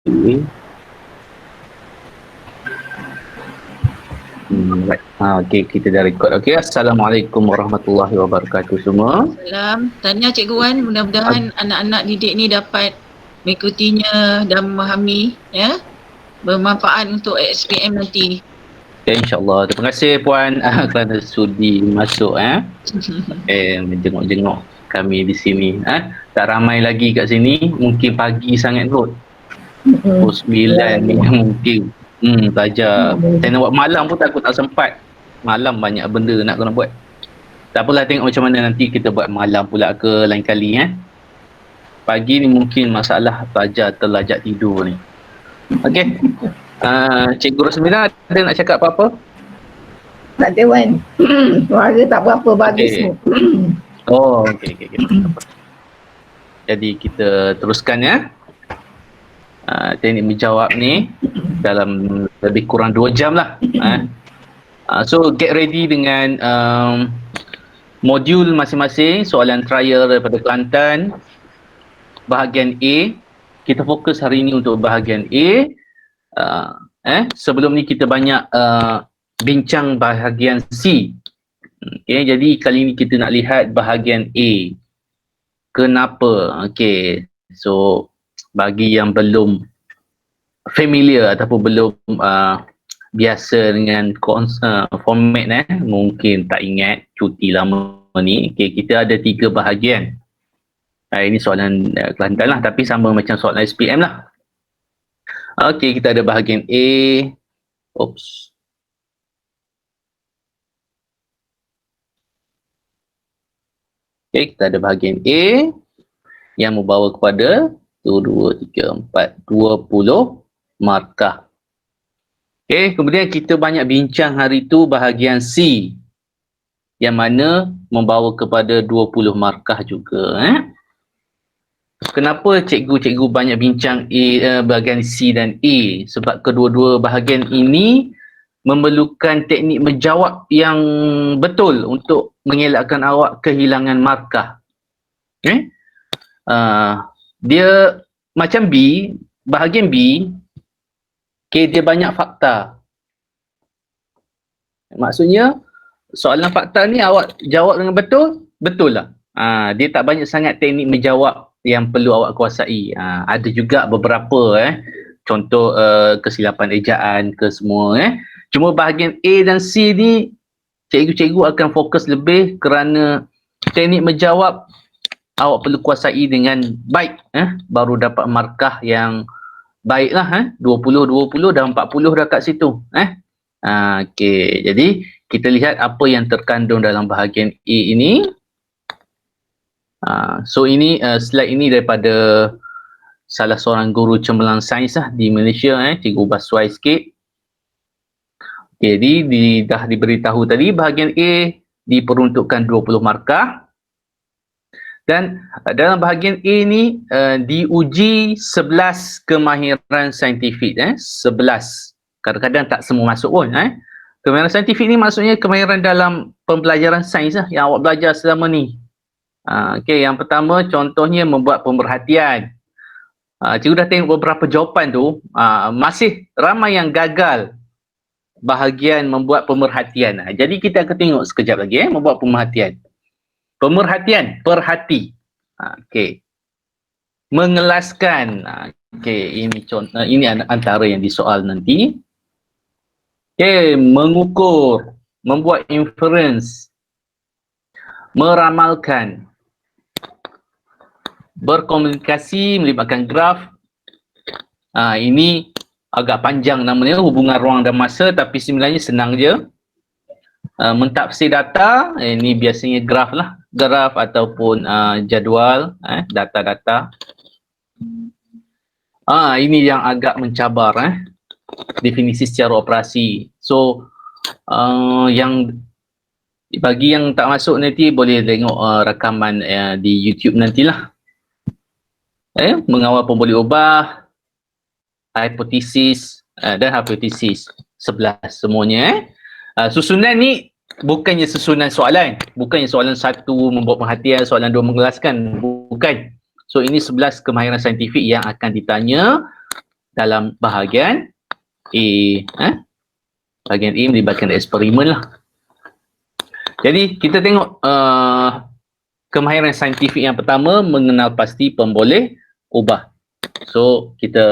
Okay. Right. Okay, kita dah record. Okay, Assalamualaikum warahmatullahi wabarakatuh semua. Salam. Tanya Cikgu Wan, mudah-mudahan anak-anak didik ni dapat mengikutinya dan memahami, ya. Bermanfaat untuk SPM nanti. Okay, insyaAllah. Terima kasih Puan kerana sudi masuk. Menjenguk-jenguk kami di sini. Tak ramai lagi kat sini. Mungkin pagi sangat kot. Pukul 9 ni mungkin. Belajar. Saya nak buat malam pun takut tak sempat. Malam banyak benda nak kena buat. Tak apalah, tengok macam mana nanti kita buat malam pula ke lain kali. Pagi ni mungkin masalah belajar terlajak tidur ni. Okey. Cikgu Rosmina ada nak cakap apa-apa? Tak ada, Wan. Suara tak berapa bagus Okay. Okey. Jadi kita teruskan ya. Teknik menjawab ni dalam lebih kurang 2 jam lah. So get ready dengan modul masing-masing, soalan trial daripada Kelantan. Bahagian A, kita fokus hari ini untuk bahagian A. Sebelum ni kita banyak bincang bahagian C. Okay, jadi kali ni kita nak lihat bahagian A. Kenapa? Okay, so bagi yang belum familiar ataupun belum biasa dengan format mungkin tak ingat cuti lama ni. Okay, kita ada 3 bahagian. Ini soalan Kelantan lah, tapi sama macam soalan SPM lah. Okay, kita ada bahagian A. Okay, kita ada bahagian A yang membawa kepada 1, 2, 3, 4, 20 markah. Okay, kemudian kita banyak bincang hari tu bahagian C yang mana membawa kepada 20 markah juga. Kenapa cikgu-cikgu banyak bincang bahagian C dan A? Sebab kedua-dua bahagian ini memerlukan teknik menjawab yang betul untuk mengelakkan awak kehilangan markah. Okay? Dia macam B, bahagian B, okay, dia banyak fakta. Maksudnya soalan fakta ni awak jawab dengan betul, betul lah. Dia tak banyak sangat teknik menjawab yang perlu awak kuasai. Ada juga beberapa contoh kesilapan ejaan ke semua. Cuma bahagian A dan C ni cikgu-cikgu akan fokus lebih kerana teknik menjawab awak perlu kuasai dengan baik, baru dapat markah yang baik lah. 20 dan 40 dah kat situ. Okay, jadi kita lihat apa yang terkandung dalam bahagian A ini. So ini slide ini daripada salah seorang guru cemerlang sains di Malaysia. Cikgu ubah slide sikit. Okay, jadi dah diberitahu tadi bahagian A diperuntukkan 20 markah. Dan dalam bahagian A ni diuji 11 kemahiran saintifik. 11. Kadang-kadang tak semua masuk pun. Kemahiran saintifik ni maksudnya kemahiran dalam pembelajaran sains yang awak belajar selama ni. Okay, yang pertama contohnya membuat pemerhatian. Cikgu dah tengok beberapa jawapan tu, masih ramai yang gagal bahagian membuat pemerhatian. Jadi kita akan tengok sekejap lagi membuat pemerhatian. Pemerhatian, perhati. Okay. Mengelaskan. Okay, ini contoh, ini antara yang disoal nanti. Okay, mengukur, membuat inference, meramalkan, berkomunikasi melibatkan graf. Ini agak panjang namanya, hubungan ruang dan masa, tapi sebenarnya senang je. Mentafsir data, ini biasanya graf lah, graf ataupun jadual, data-data. Ini yang agak mencabar, definisi secara operasi. So yang bagi yang tak masuk nanti boleh tengok rakaman di YouTube nantilah. Mengawal pemboleh ubah, hipotesis dan hipotesis 11 semuanya. Susunan ni bukannya susunan soalan, bukannya soalan 1 membuat perhatian, soalan 2 mengelaskan, bukan. So ini 11 kemahiran saintifik yang akan ditanya dalam bahagian A. Bahagian A melibatkan eksperimen lah. Jadi kita tengok kemahiran saintifik yang pertama, mengenal pasti pemboleh ubah. So kita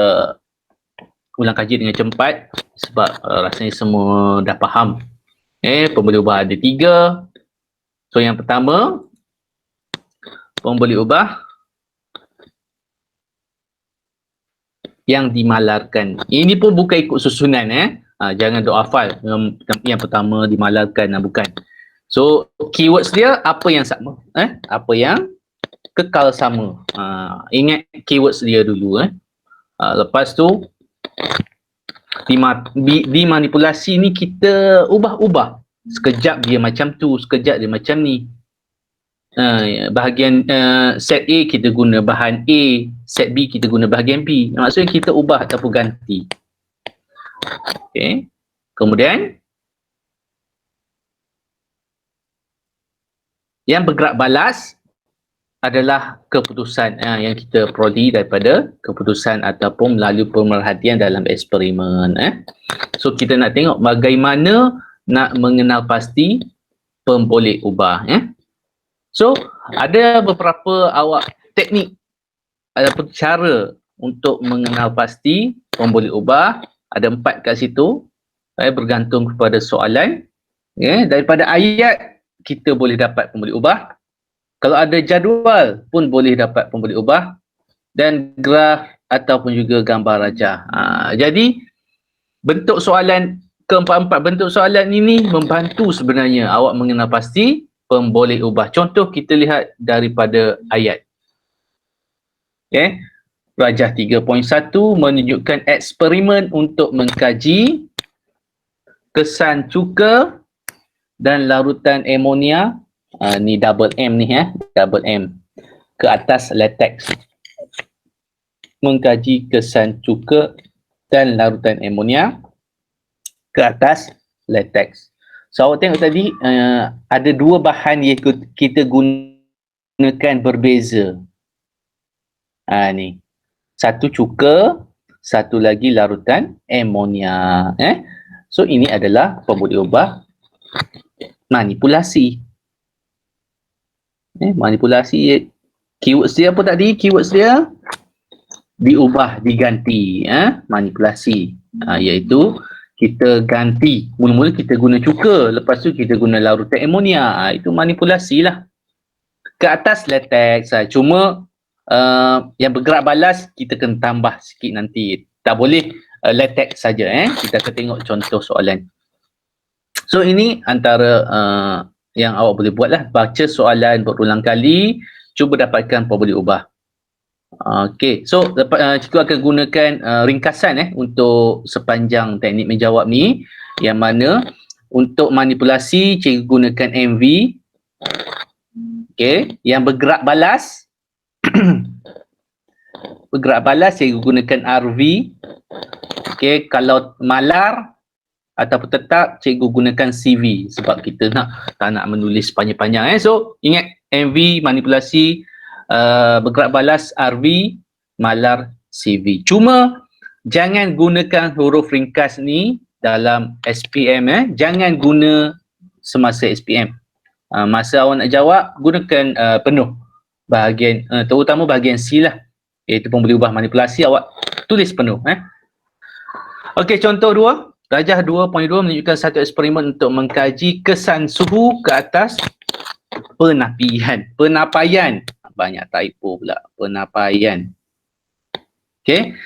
ulang kaji dengan cepat sebab rasanya semua dah faham. Pemboleh ubah ada 3. So yang pertama, pemboleh ubah yang dimalarkan. Ini pun bukan ikut susunan jangan duk hafal yang pertama dimalarkan, bukan. So keywords dia apa yang sama, apa yang kekal sama. Ingat keywords dia dulu. Lepas tu dimanipulasi ni kita ubah-ubah. Sekejap dia macam tu, sekejap dia macam ni. Bahagian set A kita guna bahan A, set B kita guna bahagian B. Maksudnya kita ubah ataupun ganti. Okey. Kemudian yang bergerak balas adalah keputusan yang kita peroleh daripada keputusan ataupun melalui pemerhatian dalam eksperimen. So kita nak tengok bagaimana nak mengenal pasti pemboleh ubah. So ada beberapa teknik ataupun cara untuk mengenal pasti pemboleh ubah. Ada 4 kat situ. Bergantung kepada soalan. Daripada ayat kita boleh dapat pemboleh ubah. Kalau ada jadual pun boleh dapat pemboleh ubah. Dan graf ataupun juga gambar rajah. Jadi bentuk soalan keempat-empat bentuk soalan ini membantu sebenarnya awak mengenal pasti pemboleh ubah. Contoh kita lihat daripada ayat. Rajah 3.1 menunjukkan eksperimen untuk mengkaji kesan cuka dan larutan amonia. Ni double M ni double M ke atas latex. Mengkaji kesan cuka dan larutan amonia ke atas latex. So awak tengok tadi ada 2 bahan yang kita gunakan berbeza. Ni. Satu cuka, satu lagi larutan amonia. So ini adalah pemboleh ubah manipulasi. Manipulasi. Keywords dia apa tadi? Keywords dia diubah, diganti. Manipulasi. Iaitu kita ganti. Mula-mula kita guna cuka, lepas tu kita guna larutan amonia. Itu manipulasi lah. Ke atas latex. Cuma yang bergerak balas kita kena tambah sikit nanti. Tak boleh latex saja. Kita akan tengok contoh soalan. So ini antara yang awak boleh buat lah. Baca soalan berulang kali, cuba dapatkan pemboleh ubah. Okey, so cikgu akan gunakan ringkasan untuk sepanjang teknik menjawab ni, yang mana untuk manipulasi cikgu gunakan MV. Okey, yang bergerak balas bergerak balas cikgu gunakan RV. Okey, kalau malar ataupun tetap cikgu gunakan CV sebab kita tak nak menulis panjang-panjang. So ingat MV manipulasi, bergerak balas RV, malar CV. Cuma jangan gunakan huruf ringkas ni dalam SPM. Jangan guna semasa SPM. Masa awak nak jawab gunakan penuh bahagian, terutama bahagian C lah, iaitu pemboleh ubah manipulasi. Awak tulis penuh. Okey, contoh 2. Rajah 2.2 menunjukkan satu eksperimen untuk mengkaji kesan suhu ke atas penapaian. Banyak typo pula. Penapaian. Okey.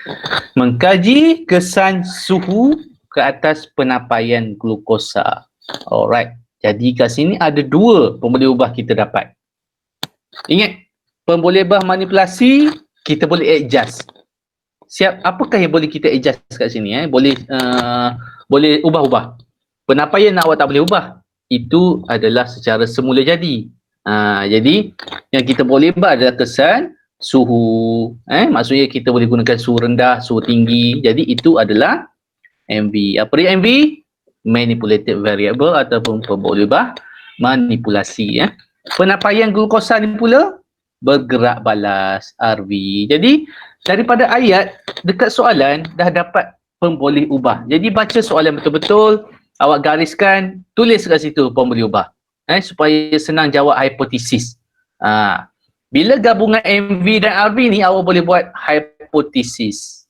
Mengkaji kesan suhu ke atas penapaian glukosa. Alright. Jadi kat sini ada 2 pemboleh ubah kita dapat. Ingat, pemboleh ubah manipulasi kita boleh adjust. Apakah yang boleh kita adjust kat sini? Boleh ubah-ubah. Penapaian awak tak boleh ubah. Itu adalah secara semula jadi. Jadi yang kita boleh ubah adalah kesan suhu. Maksudnya kita boleh gunakan suhu rendah, suhu tinggi. Jadi itu adalah MV. Apa dia MV? Manipulated variable ataupun pemboleh ubah manipulasi. Penapaian glukosa ni pula bergerak balas RV. Jadi daripada ayat dekat soalan dah dapat pemboleh ubah. Jadi baca soalan betul-betul, awak gariskan, tulis kat situ pemboleh ubah. Supaya senang jawab hipotesis. Bila gabungan MV dan RV ni awak boleh buat hipotesis.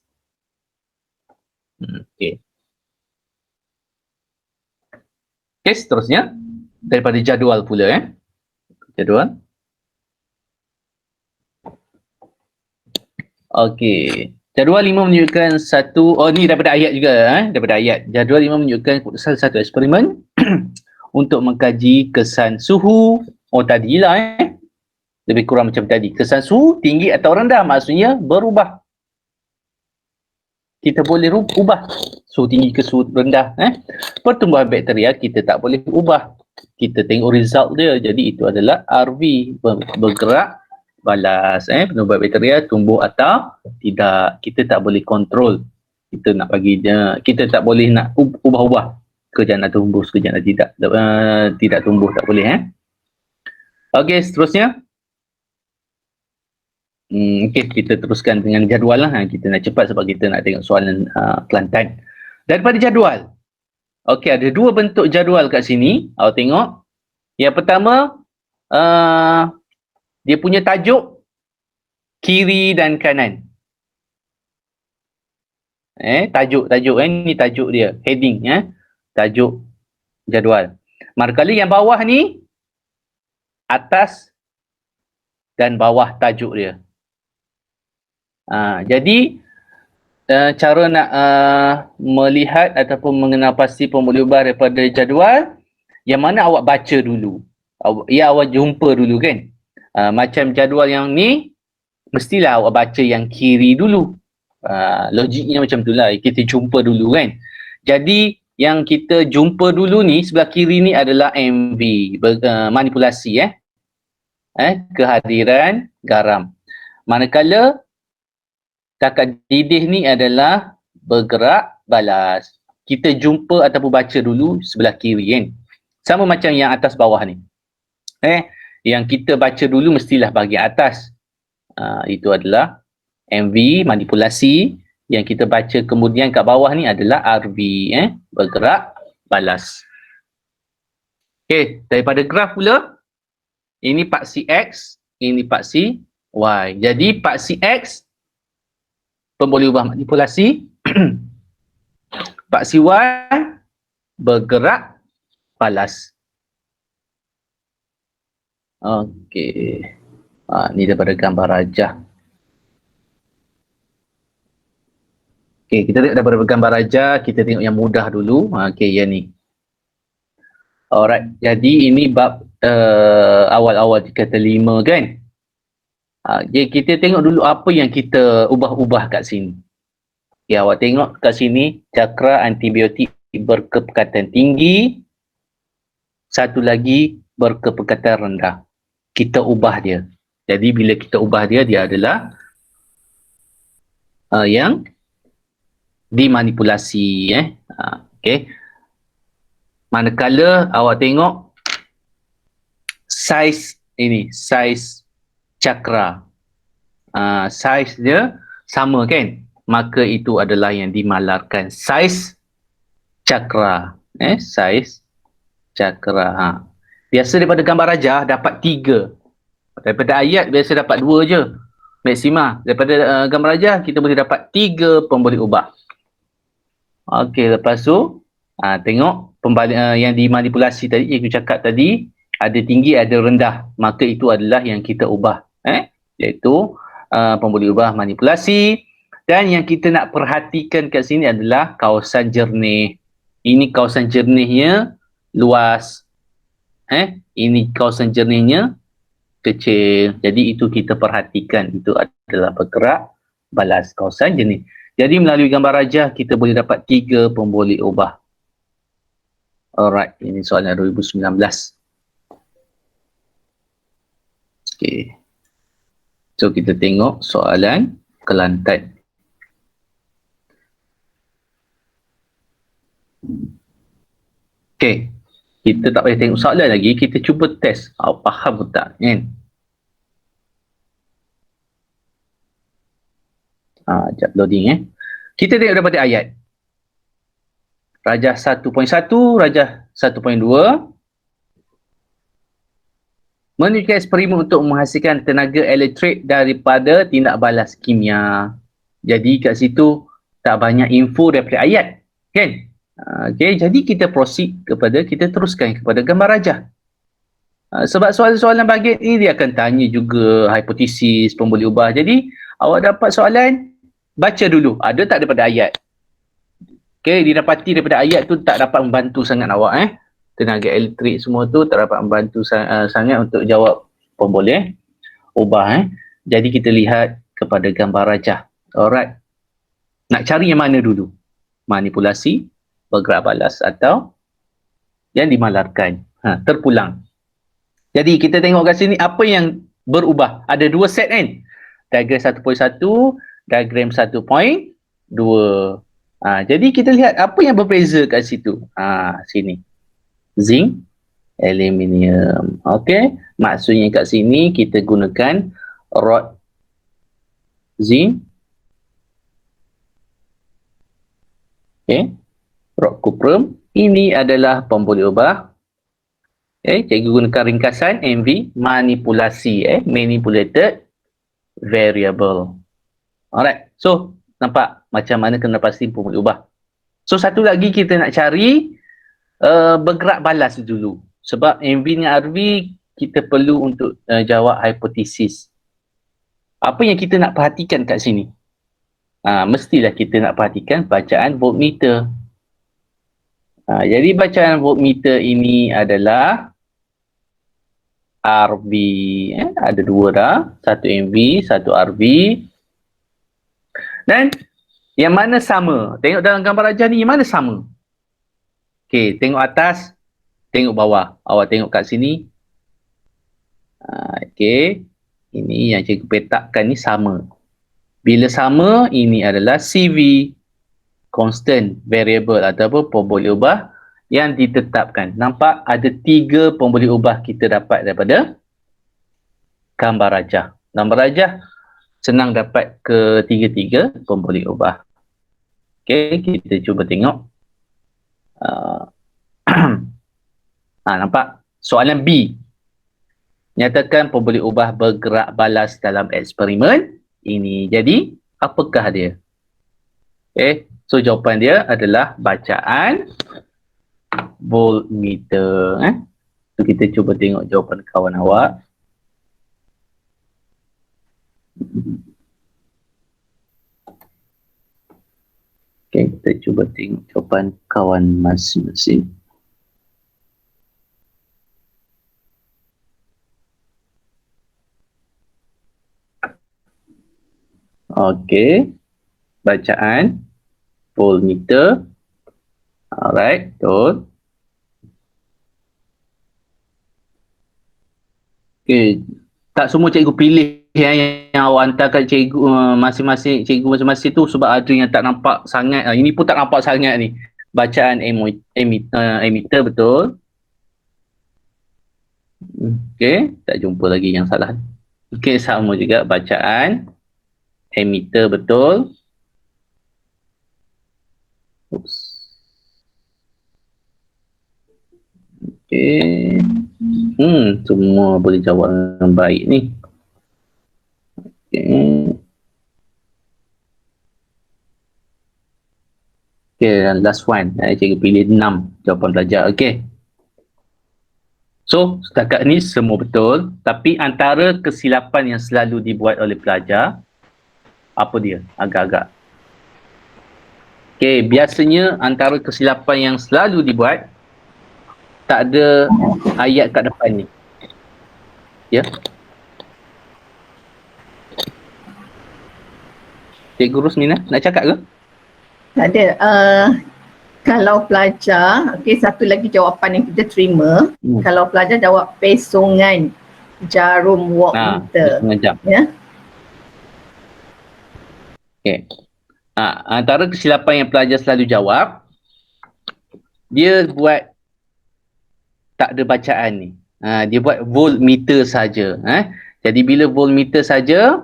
Okey. Okey, seterusnya daripada jadual pula jadual. Okey. Jadual 5 menunjukkan ni daripada ayat juga daripada ayat. Jadual 5 menunjukkan keputusan satu eksperimen untuk mengkaji kesan suhu. Tadilah lebih kurang macam tadi. Kesan suhu tinggi atau rendah maksudnya berubah. Kita boleh ubah suhu tinggi ke suhu rendah. Pertumbuhan bakteria kita tak boleh ubah. Kita tengok result dia. Jadi itu adalah RV, bergerak balas. Pertumbuhan bakteria tumbuh atau tidak. Kita tak boleh kontrol. Kita nak bagi dia, kita tak boleh nak ubah-ubah. Sekejap nak tumbuh, sekejap nak tidak. Tidak tumbuh, tak boleh. Okey, seterusnya. Okey, kita teruskan dengan jadual lah. Kita nak cepat sebab kita nak tengok soalan Kelantan. Daripada jadual. Okey, ada dua bentuk jadual kat sini. Awak tengok. Yang pertama, dia punya tajuk kiri dan kanan. Tajuk ni tajuk dia, heading tajuk jadual. Manakala yang bawah ni atas dan bawah tajuk dia. Jadi cara nak melihat ataupun mengenal pasti pemboleh ubah daripada jadual, yang mana awak baca dulu. Awak jumpa dulu kan. Macam jadual yang ni, mestilah awak baca yang kiri dulu. Logiknya macam itulah, kita jumpa dulu kan. Jadi yang kita jumpa dulu ni, sebelah kiri ni adalah MV, manipulasi kehadiran garam. Manakala takat didih ni adalah bergerak balas. Kita jumpa ataupun baca dulu sebelah kiri kan. Sama macam yang atas bawah ni. Yang kita baca dulu mestilah bahagian atas. Itu adalah MV, manipulasi. Yang kita baca kemudian kat bawah ni adalah RV, bergerak balas. Okey, daripada graf pula, ini paksi X, ini paksi Y. Jadi paksi X, pemboleh ubah manipulasi. Paksi Y, bergerak balas. Okey. Ni daripada gambar rajah. Okey, kita tengok daripada gambar rajah, kita tengok yang mudah dulu. Okey, yang ni. Alright, jadi ini bab awal-awal kata 5 kan. Jadi kita tengok dulu apa yang kita ubah-ubah kat sini. Ya, awak tengok kat sini, cakra antibiotik berkepekatan tinggi. Satu lagi berkepekatan rendah. Kita ubah dia. Jadi bila kita ubah dia, dia adalah yang dimanipulasi. Okey. Manakala awak tengok saiz ini, saiz cakra. Saiz dia sama kan? Maka itu adalah yang dimalarkan. Saiz cakra. Saiz cakra. Biasa daripada gambar rajah dapat 3. Daripada ayat biasa dapat 2 je. Maksima. Daripada gambar rajah kita boleh dapat 3 pemboleh ubah. Okey, lepas tu tengok yang dimanipulasi tadi, yang aku cakap tadi, ada tinggi, ada rendah. Maka itu adalah yang kita ubah. Iaitu pemboleh ubah manipulasi. Dan yang kita nak perhatikan kat sini adalah kawasan jernih. Ini kawasan jernihnya luas. Ini kawasan jernihnya kecil. Jadi itu kita perhatikan. Itu adalah bergerak balas kawasan jernih. Jadi melalui gambar rajah kita boleh dapat 3 pemboleh ubah. Alright, ini soalan 2019. Okay. So kita tengok soalan Kelantan. Okay. Kita tak payah tengok soalan lagi, kita cuba test. Faham ke tak? Kan? Sekejap loading Kita tengok daripada ayat. Rajah 1.1, rajah 1.2. Menunjukkan eksperimen untuk menghasilkan tenaga elektrik daripada tindak balas kimia. Jadi kat situ tak banyak info daripada ayat. Kan? Okay, jadi kita proceed kita teruskan kepada gambar rajah. Sebab soalan-soalan bahagian ini dia akan tanya juga hipotesis, pemboleh ubah. Jadi awak dapat soalan, baca dulu. Ada tak daripada ayat? Okay, didapati daripada ayat tu tak dapat membantu sangat awak. Tenaga elektrik semua tu tak dapat membantu sangat untuk jawab pemboleh ubah. Jadi kita lihat kepada gambar rajah. Alright. Nak cari yang mana dulu? Manipulasi, bergerak balas atau yang dimalarkan. Terpulang. Jadi kita tengok kat sini apa yang berubah. Ada dua set kan? Diagram 1.1, diagram 1.2. Jadi kita lihat apa yang berbeza kat situ. Sini. Zinc, aluminium. Okey, maksudnya kat sini kita gunakan rod zinc. Okey, rod cuprum. Ini adalah pemboleh ubah. Cikgu gunakan ringkasan MV, manipulasi, manipulated variable. Alright, so nampak macam mana kena pasti pemboleh ubah. So satu lagi kita nak cari bergerak balas dulu. Sebab MV dengan RV kita perlu untuk jawab hipotesis. Apa yang kita nak perhatikan kat sini? Mestilah kita nak perhatikan bacaan voltmeter. Jadi bacaan voltmeter ini adalah RV. Ada dua dah. Satu MV, satu RV. Dan yang mana sama? Tengok dalam gambar rajah ni, yang mana sama? Okey, tengok atas, tengok bawah. Awak tengok kat sini. Okey, ini yang cikgu petakkan ni sama. Bila sama, ini adalah CV, constant variable ataupun pemboleh ubah yang ditetapkan. Nampak ada 3 pemboleh ubah kita dapat daripada gambar rajah. Gambar rajah senang dapat ketiga-tiga pemboleh ubah. Okey, kita cuba tengok. Nampak? Soalan B. Nyatakan pemboleh ubah bergerak balas dalam eksperimen ini. Jadi, apakah dia? So jawapan dia adalah bacaan voltmeter. So kita cuba tengok jawapan kawan awak. Kita cuba tengok jawapan kawan masing-masing. Okey. Bacaan voltmeter. Alright, betul. Okey, tak semua cikgu pilih yang awak hantarkan cikgu masing-masing tu sebab ada yang tak nampak sangat. Ini pun tak nampak sangat ni. Bacaan emitter betul. Okey, tak jumpa lagi yang salah. Okey, sama juga bacaan emitter betul. Oops. Okey. Semua boleh jawab dengan baik ni. Okey. Okey, dan last one. Cikgu pilih 6 jawapan pelajar. Okey. So, setakat ni semua betul. Tapi antara kesilapan yang selalu dibuat oleh pelajar, apa dia? Agak-agak. Okey, biasanya antara kesilapan yang selalu dibuat, tak ada ayat kat depan ni. Ya. Cikgu Rusmina, nak cakap ke? Tak ada. Kalau pelajar, satu lagi jawapan yang kita terima. Kalau pelajar jawab pesongan jarum voltmeter. Jam. Ya. Okey. Antara kesilapan yang pelajar selalu jawab, dia buat tak ada bacaan ni. Dia buat voltmeter saja. Jadi bila voltmeter saja,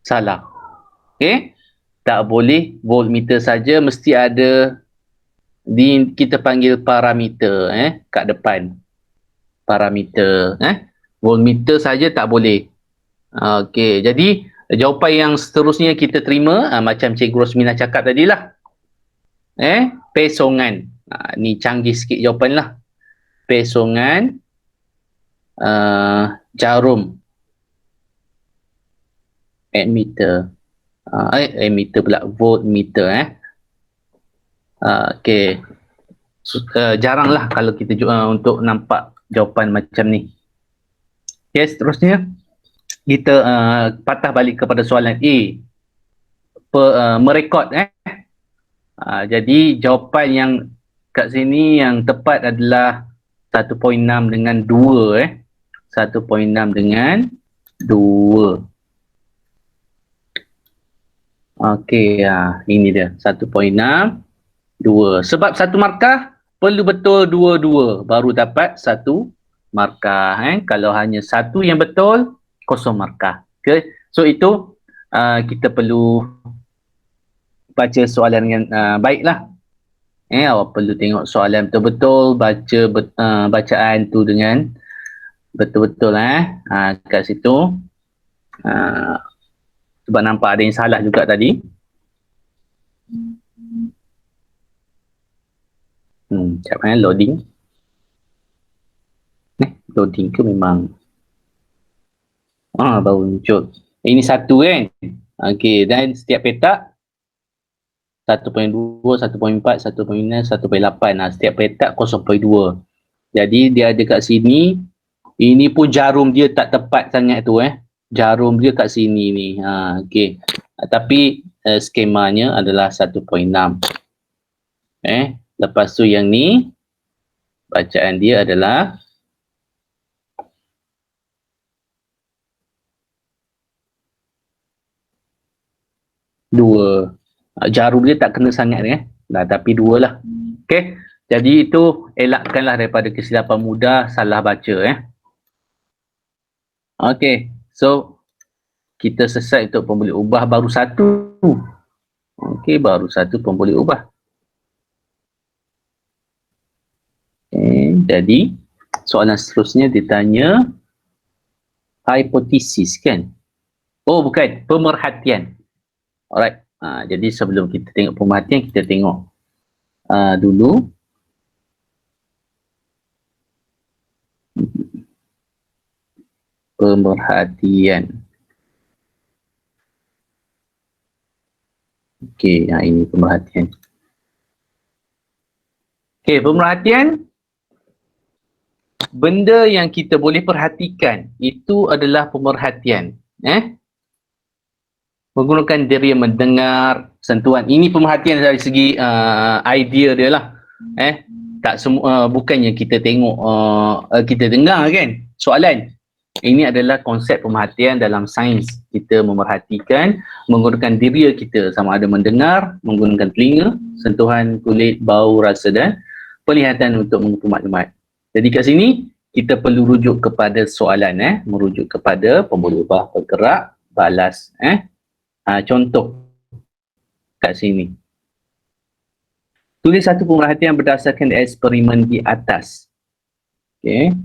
salah. Okey, tak boleh voltmeter saja, mesti ada kita panggil parameter kat depan. Parameter voltmeter saja tak boleh. Okey, jadi jawapan yang seterusnya kita terima macam Cikgu Rosmina cakap tadilah. Pesongan. Ni canggih sikit jawapan lah. Pesongan jarum ammeter. Ammeter pula, voltmeter okey. Jaranglah kalau kita untuk nampak jawapan macam ni. Okey, seterusnya kita patah balik kepada soalan A. Merekod jadi jawapan yang kat sini yang tepat adalah 1.6 dengan 2 1.6 dengan 2. Okey, ini dia 1.6 2. Sebab satu markah perlu betul dua-dua baru dapat satu markah. Kalau hanya satu yang betul, kosong markah. Okay. So itu kita perlu baca soalan dengan baiklah. Awak perlu tengok soalan betul-betul, baca bacaan tu dengan betul-betul kat situ. Sebab nampak ada yang salah juga tadi. Sekejap loading. Loading ke memang baru muncul. Ini satu kan. Okey, dan setiap petak 1.2, 1.4, 1.9, 1.8. Setiap petak 0.2. Jadi dia ada kat sini. Ini pun jarum dia tak tepat sangat tu Jarum dia kat sini ni. Okey. Tapi skemanya adalah 1.6. Lepas tu yang ni bacaan dia adalah dua. Jarum dia tak kena sangat tapi 2 lah. Okey. Jadi itu elakkanlah daripada kesilapan mudah salah baca Okey. So kita selesai untuk pemboleh ubah baru satu. Okey, baru satu pemboleh ubah. Jadi soalan seterusnya ditanya hipotesis kan? Oh bukan, pemerhatian. Alright. Jadi sebelum kita tengok pemerhatian, kita tengok dulu pemerhatian. Okey, ini pemerhatian. Okey, pemerhatian. Benda yang kita boleh perhatikan itu adalah pemerhatian. Menggunakan diri mendengar, sentuhan. Ini pemerhatian dari segi idea dia lah. Tak semua, bukannya kita tengok, kita dengar kan soalan. Ini adalah konsep pemerhatian dalam sains. Kita memerhatikan menggunakan diri kita, sama ada mendengar, menggunakan telinga, sentuhan kulit, bau, rasa dan penglihatan untuk mengumpul maklumat. Jadi kat sini kita perlu rujuk kepada soalan merujuk kepada pemboleh ubah bergerak, balas. Contoh kat sini. Tulis satu pemerhatian berdasarkan eksperimen di atas. Okey.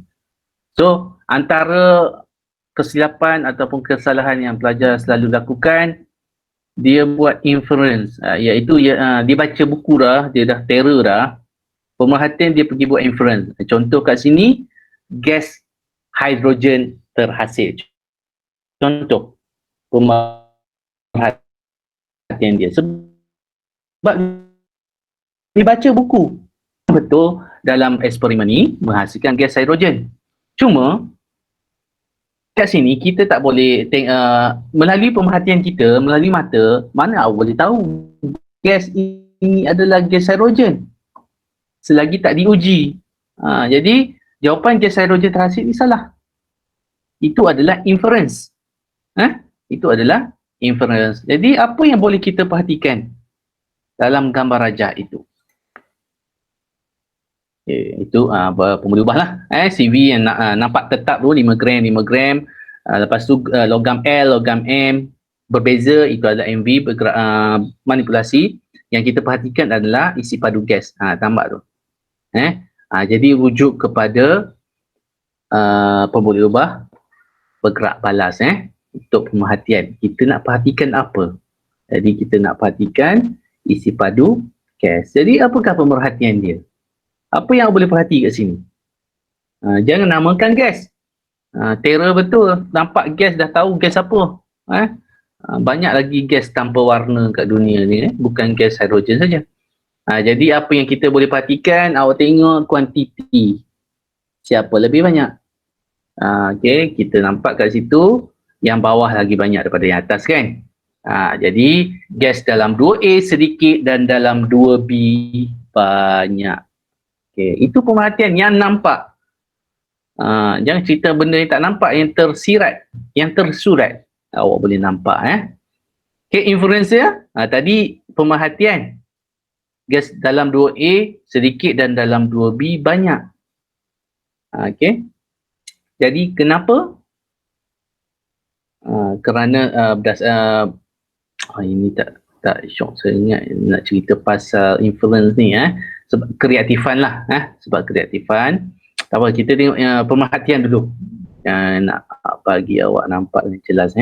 So, antara kesilapan ataupun kesalahan yang pelajar selalu lakukan, dia buat inference, iaitu dia baca buku dah, dia dah terror dah. Pemerhatian dia pergi buat inference. Contoh kat sini, gas hidrogen terhasil. Contoh pemerhatian dia. Sebab dia baca buku. Betul, dalam eksperimen ni menghasilkan gas hidrogen. Cuma kat sini kita tak boleh melalui pemerhatian kita, melalui mata, mana awak boleh tahu gas ini adalah gas hidrogen selagi tak diuji. Jadi jawapan gas hidrogen terhasil ni salah. Itu adalah inference. Itu adalah inference. Jadi apa yang boleh kita perhatikan dalam gambar rajah itu? Itu pemboleh ubah lah. CV yang nampak tetap tu 5 gram, 5 gram. Lepas tu logam L, logam M. berbeza, itu adalah MV bergerak, manipulasi. Yang kita perhatikan adalah isi padu gas. Tambah tu. Jadi rujuk kepada pemboleh ubah bergerak balas untuk pemerhatian. Kita nak perhatikan apa? Jadi kita nak perhatikan isi padu gas. Jadi apakah pemerhatian dia? Apa yang boleh perhati kat sini? Jangan namakan gas. Terror betul. Nampak gas dah tahu gas apa. Banyak lagi gas tanpa warna kat dunia ni. Bukan gas hidrogen saja. Jadi apa yang kita boleh perhatikan, awak tengok kuantiti. Siapa lebih banyak? Okay, kita nampak kat situ yang bawah lagi banyak daripada yang atas kan? Jadi gas dalam 2A sedikit dan dalam 2B banyak. Okay, itu pemerhatian yang nampak. Jangan cerita benda yang tak nampak, yang tersirat, yang tersurat. Awak boleh nampak. Okay, inference dia. Tadi pemerhatian. Gas dalam 2A sedikit dan dalam 2B banyak. Okay. Jadi kenapa? Kerana ini tak syok saya ingat nak cerita pasal inference ni sebab kreatifan lah sebab kreatifan. Tak apa, kita tengok pemerhatian dulu. Nak bagi awak nampak dengan jelas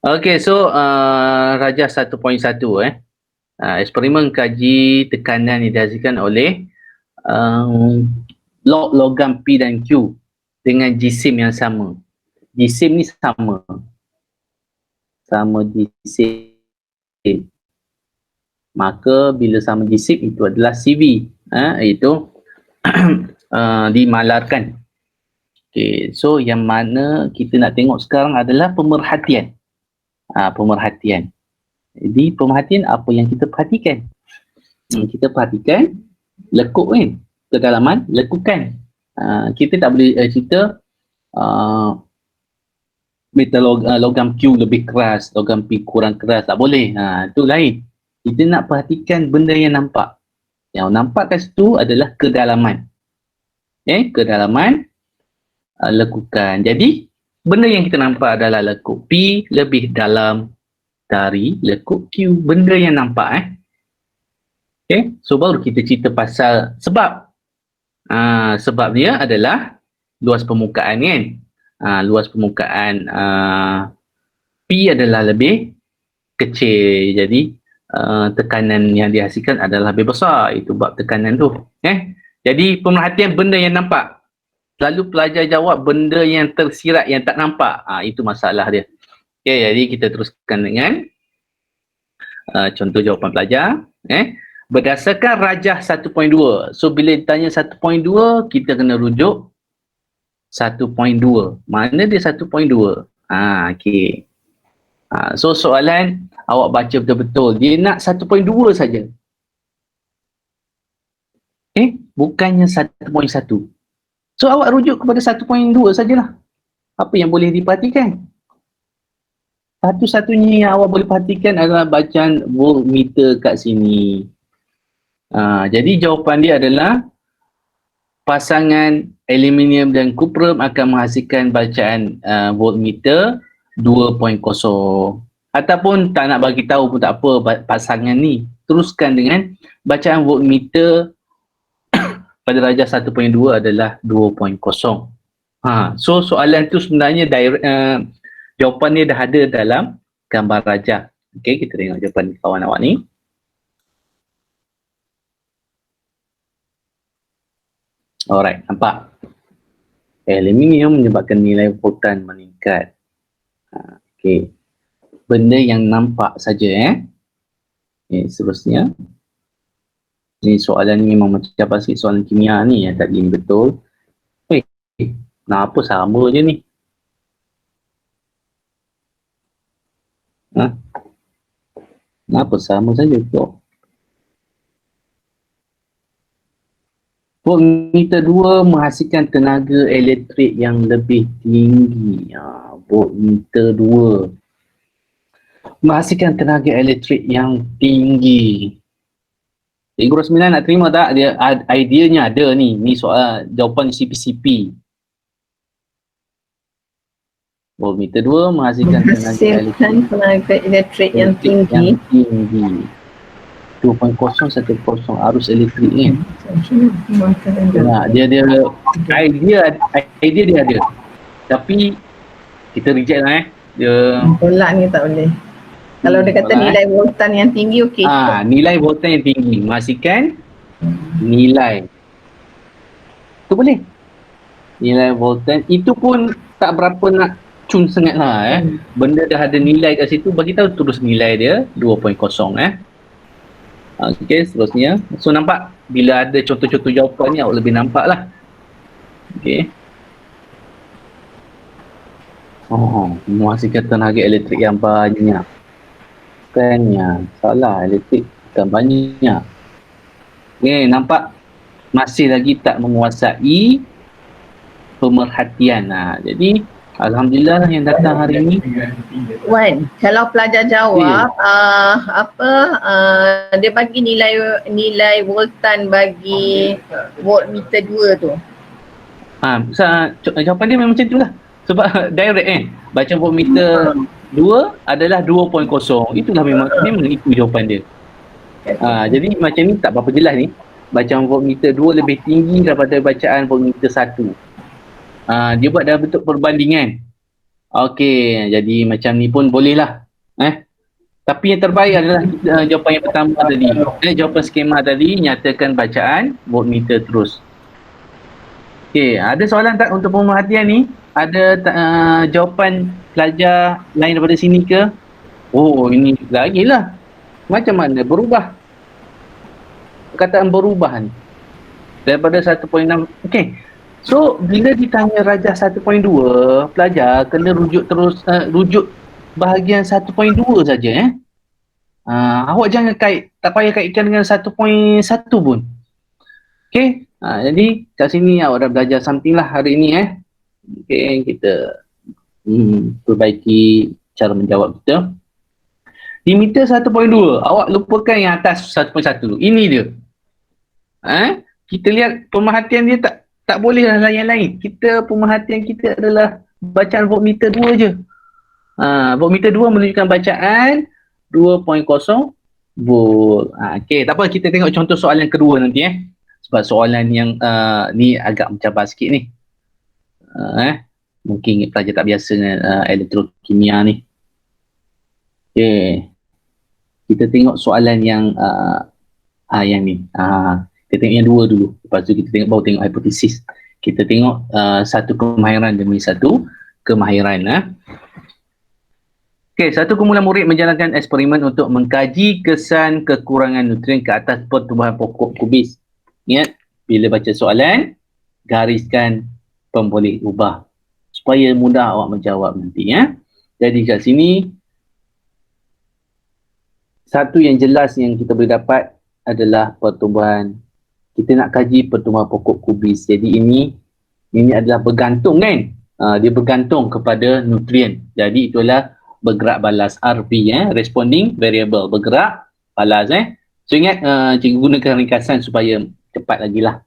Okey, so Rajah 1.1 eksperimen kaji tekanan yang dihasilkan oleh logam P dan Q dengan jisim yang sama. Jisim ni sama jisim. Maka bila sama jisim itu adalah CV. Itu dimalarkan. Okay, so yang mana kita nak tengok sekarang adalah pemerhatian. Pemerhatian. Jadi pemerhatian apa yang kita perhatikan? Kita perhatikan lekuk kan? Kedalaman lekukan. Kita tak boleh cerita logam Q lebih keras, logam P kurang keras, tak boleh. Itu lain. Kita nak perhatikan benda yang nampak. Yang nampak kat situ adalah kedalaman. Kedalaman lekukan. Jadi benda yang kita nampak adalah lekuk P lebih dalam dari lekuk Q. Benda yang nampak. So baru kita cerita pasal sebab. Sebab dia adalah luas permukaan kan. Luas permukaan P adalah lebih kecil. Jadi tekanan yang dihasilkan adalah lebih besar. Itu bab tekanan tu. Jadi pemerhatian benda yang nampak. Lalu pelajar jawab benda yang tersirat yang tak nampak. Itu masalah dia. Okay, jadi kita teruskan dengan contoh jawapan pelajar. Berdasarkan Rajah 1.2. So bila ditanya 1.2, kita kena rujuk 1.2. Mana dia 1.2? Okay. So soalan awak baca betul-betul. Dia nak 1.2 saja. Bukannya 1.1. So awak rujuk kepada 1.2 sajalah. Apa yang boleh diperhatikan? Satu-satunya yang awak boleh perhatikan adalah bacaan voltmeter kat sini. Jadi jawapan dia adalah pasangan aluminium dan kuprum akan menghasilkan bacaan voltmeter 2.0. Ataupun tak nak bagi tahu pun tak apa pasangan ni. Teruskan dengan bacaan voltmeter pada Rajah 1.2 adalah 2.0. So soalan tu sebenarnya jawapan dia dah ada dalam gambar Rajah. Okay, kita tengok jawapan kawan awak ni. Alright, nampak? Aluminium menyebabkan nilai voltan meningkat. Okay. Benda yang nampak saja seterusnya. Ni soalan ni memang macam apa sih soalan kimia ni yang tadi ni betul. Kenapa sama je ni? Kenapa sama saja tu? Voltmeter 2 menghasilkan tenaga elektrik yang lebih tinggi. Voltmeter 2 menghasilkan tenaga elektrik yang tinggi. Cikgu Rosmina nak terima tak? Dia ideanya ada ni. Ni soal jawapan CPCP. Voltmeter 2 menghasilkan tenaga elektrik Menghasilkan tenaga elektrik yang tinggi. 2.0 arus elektrik ni. Dia idea dia ada. Tapi kita reject lah dia Tolak ni tak boleh. Kalau dia kata nilai voltan yang tinggi, okey. Nilai voltan yang tinggi menghasilkan nilai. Tu boleh. Nilai voltan itu pun tak berapa nak cun sangat lah Benda dah ada nilai kat situ, bagi tahu terus nilai dia 2.0 Okey, seterusnya. So nampak bila ada contoh-contoh jawapan ni awak lebih nampak lah. Okey. Menghasilkan tenaga elektrik yang banyak. Bukannya salah, elektrik bukan banyak. Nampak masih lagi tak menguasai pemerhatian. Jadi alhamdulillah yang datang hari ini. Wan, kalau pelajar jawab dia bagi nilai voltan bagi voltmeter 2 tu. Jawapan dia memang macam tu lah. Sebab direct baca voltmeter 2 adalah 2.0. Itulah memang itu jawapan dia. Jadi macam ni tak berapa jelas ni. Bacaan voltmeter 2 lebih tinggi daripada bacaan voltmeter 1. Dia buat dalam bentuk perbandingan. Okey, jadi macam ni pun boleh lah. Tapi yang terbaik adalah jawapan yang pertama tadi. Jawapan skema tadi nyatakan bacaan voltmeter terus. Okey, ada soalan tak untuk pemerhatian ni? Ada jawapan pelajar lain daripada sini ke? Oh, ini lagi lah. Macam mana berubah? Perkataan berubah ni. Daripada 1.6. Okey. So, bila ditanya rajah 1.2, pelajar kena rujuk bahagian 1.2 saja awak jangan tak payah kaitkan dengan 1.1 pun. Okey. Jadi kat sini awak dah belajar something lah hari ni Okey, kita perbaiki cara menjawab kita. Di meter 1.2, awak lupakan yang atas 1.1 tu. Ini dia. Kita lihat pemerhatian dia tak boleh lah yang lain. Pemerhatian kita adalah bacaan voltmeter 2 je. Voltmeter 2 menunjukkan bacaan 2.0 volt. Okey, tak apa, kita tengok contoh soalan kedua nanti Sebab soalan yang ni agak mencabar sikit ni. Mungkin pelajar tak biasa dengan elektrokimia ni. Okey. Kita tengok soalan yang ni. Kita tengok yang dua dulu. Lepas tu kita baru tengok hipotesis. Kita tengok satu kemahiran demi satu kemahiran. Okey, satu kumpulan murid menjalankan eksperimen untuk mengkaji kesan kekurangan nutrien ke atas pertumbuhan pokok kubis. Ingat, bila baca soalan, gariskan pemboleh ubah supaya mudah awak menjawab nanti Jadi kat sini satu yang jelas yang kita boleh dapat adalah pertumbuhan. Kita nak kaji pertumbuhan pokok kubis. Jadi ini adalah bergantung dia bergantung kepada nutrien. Jadi itulah bergerak balas RV responding variable, bergerak balas So ingat cikgu gunakan ringkasan supaya cepat lagi lah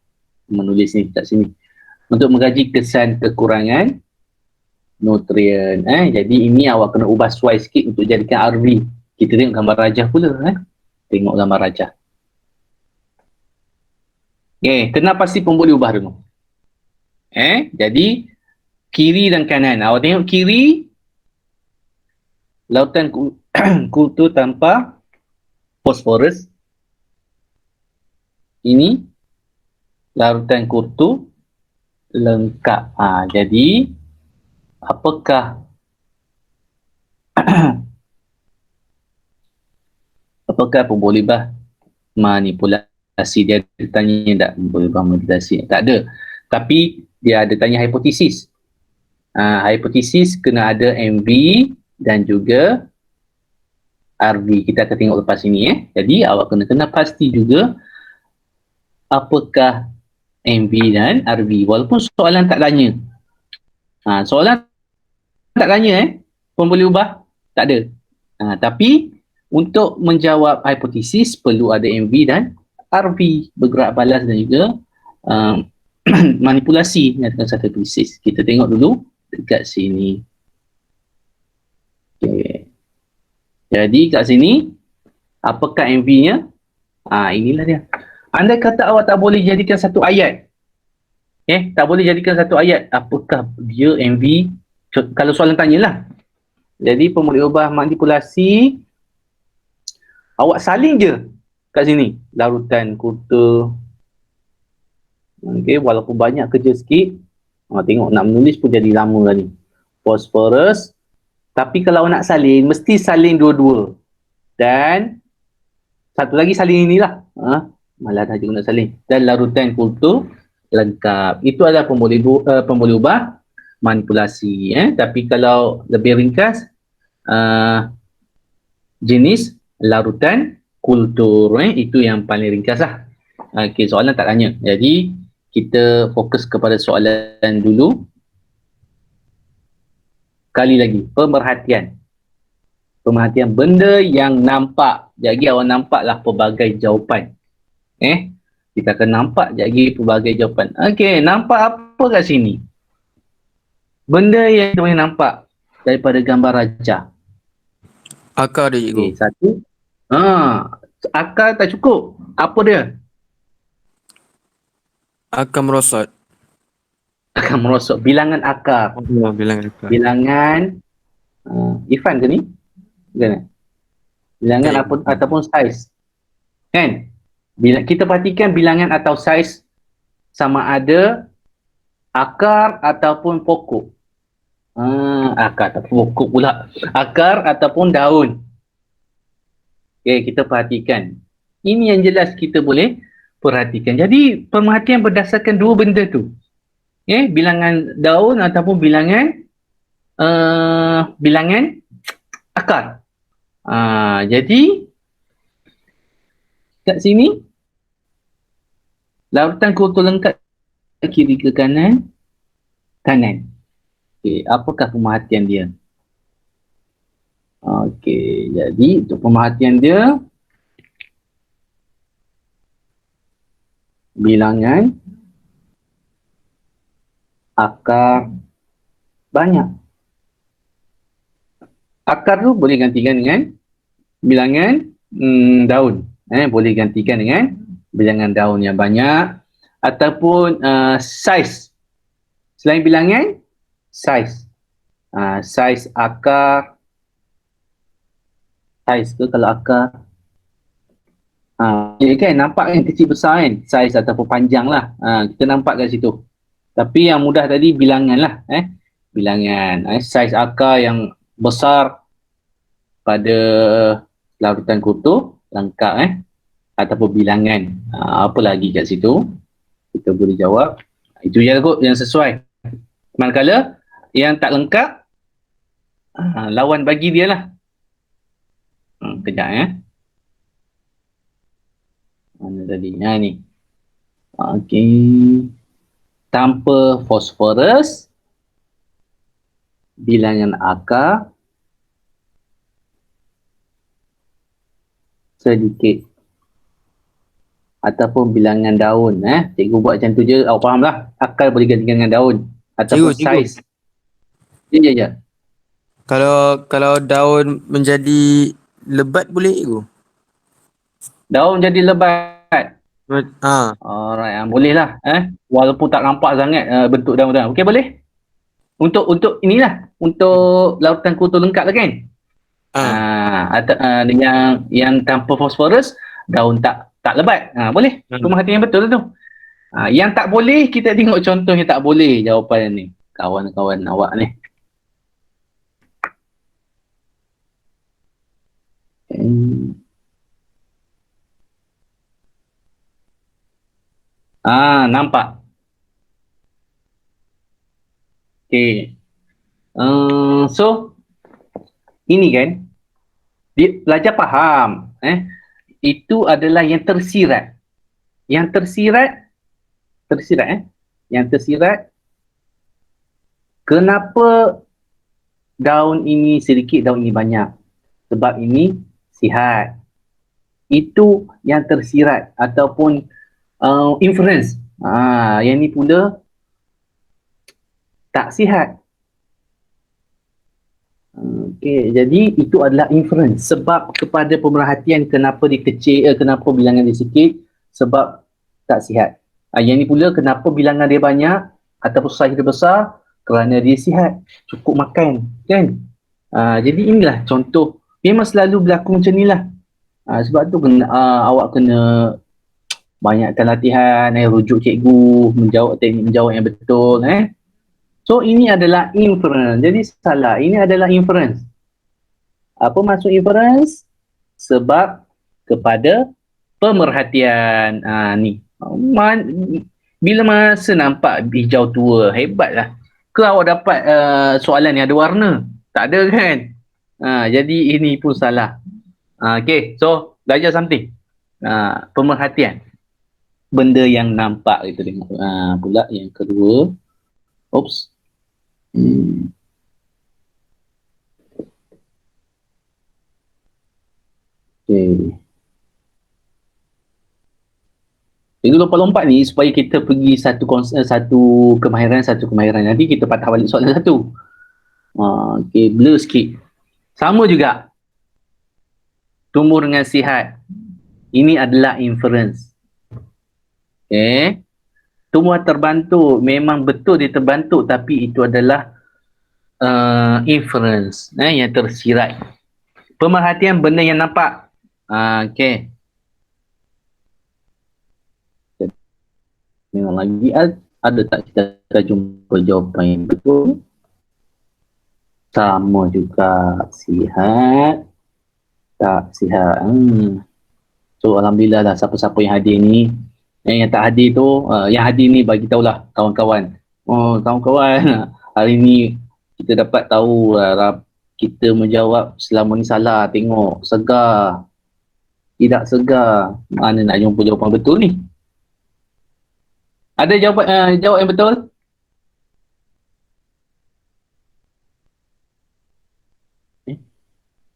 menulis ni kat sini. Untuk mengkaji kesan kekurangan nutrien. Jadi ini awak kena ubah sesuai sikit untuk jadikan RV. Kita tengok gambar rajah pula. Tengok gambar rajah. Kena pasti pemboleh ubah dulu. Jadi kiri dan kanan. Awak tengok kiri, lautan kultur tanpa fosforus. Ini lautan kultur lengkap. Jadi apakah pemboleh ubah manipulasi? Dia tanya tak pemboleh ubah manipulasi? Tak ada. Tapi dia ada tanya hipotesis. Hipotesis kena ada MV dan juga RV. Kita akan tengok lepas ini Jadi awak kena pasti juga apakah MV dan RV. Walaupun soalan tak tanya. Soalan tak tanya pemboleh ubah tak ada. Tapi untuk menjawab hipotesis perlu ada MV dan RV, bergerak balas dan juga manipulasi dengan satu hipotesis. Kita tengok dulu dekat sini. Okay. Jadi kat sini, apakah MV-nya? Inilah dia. Andai kata awak tak boleh jadikan satu ayat. Tak boleh jadikan satu ayat. Apakah dia MV? Kalau soalan tanyalah. Jadi pemulih ubah manipulasi, awak salin je kat sini. Larutan, kuta. Okay, walaupun banyak kerja sikit. Tengok nak menulis pun jadi lama lah ni. Phosphorus. Tapi kalau nak salin, mesti salin dua-dua. Dan satu lagi salin inilah. Malah dah juga nak salin. Dan larutan kultur lengkap. Itu adalah pemboleh ubah manipulasi. Tapi kalau lebih ringkas, jenis larutan kultur. Itu yang paling ringkas lah. Okay, soalan tak tanya. Jadi, kita fokus kepada soalan dulu. Kali lagi, pemerhatian. Pemerhatian benda yang nampak. Jadi awak nampaklah pelbagai jawapan. Kita akan nampak jadi pelbagai jawapan. Okey, nampak apa kat sini? Benda yang kita boleh nampak daripada gambar raja. Akar dia, cikgu. Okey, satu. Akar tak cukup. Apa dia? Akar merosot. Akar merosot. Bilangan akar. Bilangan akar. Bilangan Ifan ke ni? Bukan. Bilangan ataupun saiz. Kan? Bila kita perhatikan bilangan atau saiz sama ada akar ataupun pokok. Akar ataupun pokok pula. Akar ataupun daun. Okay, kita perhatikan. Ini yang jelas kita boleh perhatikan. Jadi pemerhatian berdasarkan dua benda tu. Bilangan daun ataupun bilangan akar. Jadi kat sini larutan kultur lengkap kiri ke kanan. Okey, apakah pemerhatian dia? Okey, jadi untuk pemerhatian dia, bilangan akar banyak. Akar tu boleh gantikan dengan bilangan daun. Boleh gantikan dengan bilangan daun yang banyak. Ataupun saiz. Selain bilangan, saiz. Saiz akar. Saiz tu kalau akar. Kan nampak kan kecil besar kan. Saiz ataupun panjang lah. Kita nampak kat situ. Tapi yang mudah tadi bilangan lah. Bilangan. Saiz akar yang besar pada larutan kultur lengkap ataupun bilangan. Apa lagi kat situ? Kita boleh jawab. Itu je kot yang sesuai. Manakala yang tak lengkap, lawan bagi dia lah. Kejap mana tadi? Ni. Okey. Tanpa fosforus, bilangan akar sedikit. Ataupun bilangan daun. Cikgu buat macam tu je, awak faham lah. Akar boleh gantikan dengan daun. Ataupun saiz. Ya. Kalau daun menjadi lebat boleh, cikgu? Daun jadi lebat. Alright, boleh lah. Walaupun tak nampak sangat bentuk daun-daun. Okey, boleh? Untuk inilah. Untuk larutan kultur lengkap lah kan? Yang tanpa fosforus, daun tak lebat. Boleh? Pemerhatian yang betul tu. Yang tak boleh, kita tengok contoh yang tak boleh jawapan ni. Kawan-kawan awak ni. Nampak. Okay. So, ini kan, pelajar faham. Itu adalah yang tersirat. Yang tersirat, kenapa daun ini sedikit, daun ini banyak? Sebab ini sihat. Itu yang tersirat ataupun inference. Yang ni pula tak sihat. Okey, jadi itu adalah inference. Sebab kepada pemerhatian kenapa dia kecil, kenapa bilangan dia sikit, sebab tak sihat. Yang ni pula kenapa bilangan dia banyak ataupun saiz dia besar, kerana dia sihat, cukup makan, kan? Jadi inilah contoh. Memang selalu berlaku macam ni lah. Sebab tu awak kena banyakkan latihan, rujuk cikgu, menjawab teknik menjawab yang betul. So ini adalah inference. Jadi salah. Ini adalah inference. Apa maksud inference? Sebab kepada pemerhatian. Ni. Bila masa nampak hijau tua, hebatlah. Ke awak dapat soalan yang ada warna? Tak ada kan? Jadi ini pun salah. Okay, so belajar something. Pemerhatian. Benda yang nampak kita tengok. Pula yang kedua. Oops. Okay. Jadi lompat-lompat ni supaya kita pergi satu kemahiran. Nanti kita patah balik soalan satu. Okay, blur sikit. Sama juga. Tumbuh dengan sihat. Ini adalah inference. Okay. Tumbuhan terbantuk, memang betul dia terbantuk, tapi itu adalah inference yang tersirat. Pemerhatian benda yang nampak. Okay. Tengok lagi, ada tak kita jumpa jawapan yang betul? Sama juga, sihat. Tak sihat. So alhamdulillah lah siapa-siapa yang hadir ni. Yang tak hadir tu, yang hadir ni bagi tahulah kawan-kawan. Kawan-kawan, hari ni kita dapat tahu kita menjawab selama ni salah. Tengok, segar. Tidak segar. Mana nak jumpa jawapan betul ni? Ada jawab yang betul?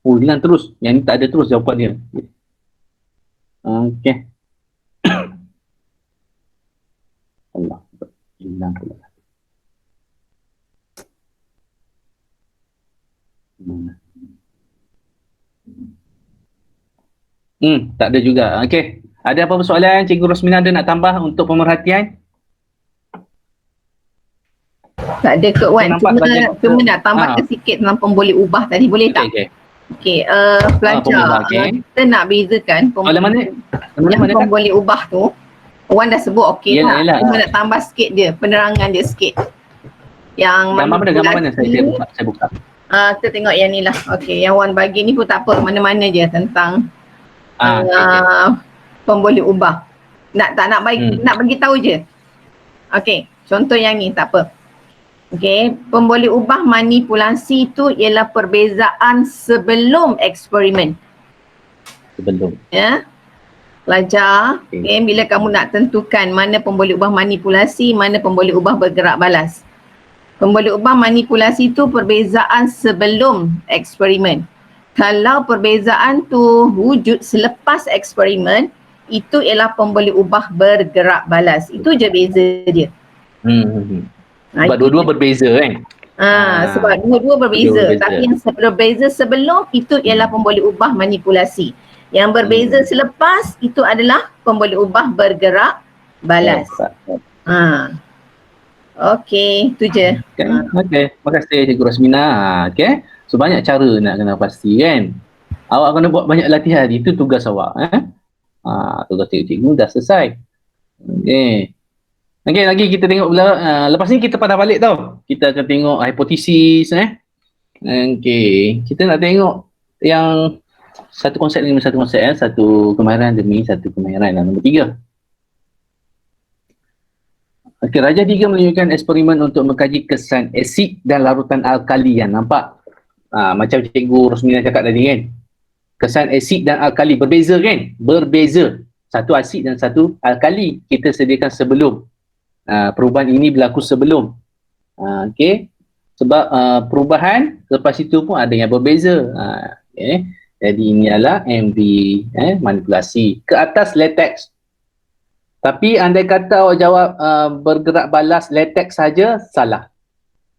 Hilang terus. Yang ni tak ada terus jawapan dia. Okay. Allah, hilang pula. Tak ada juga. Okey. Ada apa-apa soalan Cikgu Rosmina ada nak tambah untuk pemerhatian? Tak ada Kak Wan. Cuma nak tambahkan sikit tentang pemboleh ubah tadi. Boleh tak? Okey. Pelajar. Kita nak bezakan pemboleh ubah tu. Wan dah sebut okey tak? Cuma nak tambah sikit dia. Penerangan dia sikit. Yang gambar mana saya buka. Kita tengok yang ni lah. Okey. Yang Wan bagi ni pun tak apa. Mana-mana je tentang pemboleh ubah. Nak bagi tahu je. Okey. Contoh yang ni tak apa. Okey, pemboleh ubah manipulasi tu ialah perbezaan sebelum eksperimen. Sebelum. Ya. Pelajar, okay, bila kamu nak tentukan mana pemboleh ubah manipulasi, mana pemboleh ubah bergerak balas. Pemboleh ubah manipulasi tu perbezaan sebelum eksperimen. Kalau perbezaan tu wujud selepas eksperimen, itu ialah pemboleh ubah bergerak balas. Itu je beza dia. Sebab dua-dua berbeza kan? Sebab dua-dua berbeza. Tapi yang berbeza sebelum itu ialah pemboleh ubah manipulasi. Yang berbeza selepas itu adalah pemboleh ubah bergerak balas. Okey, itu je. Okey, terima kasih Cikgu Rosmina. Okey, so banyak cara nak kena pasti kan? Awak kena buat banyak latihan, itu tugas awak. Tugas cikgu dah selesai. Okey. Okey, lagi kita tengok pula, lepas ni kita patah balik tau. Kita akan tengok hipotesis. Okey, kita nak tengok yang satu konsep demi satu konsep. Satu kemahiran demi satu kemahiran. Nombor 3. Okey, Raja 3 menunjukkan eksperimen untuk mengkaji kesan asid dan larutan alkali. Nampak? Macam Cikgu Rosmina cakap tadi kan. Kesan asid dan alkali berbeza kan? Berbeza. Satu asid dan satu alkali kita sediakan sebelum. Perubahan ini berlaku sebelum. Okey. Sebab perubahan lepas itu pun ada yang berbeza. Okay. Jadi ini adalah MV manipulasi ke atas latex. Tapi andai kata awak jawab bergerak balas latex saja, salah.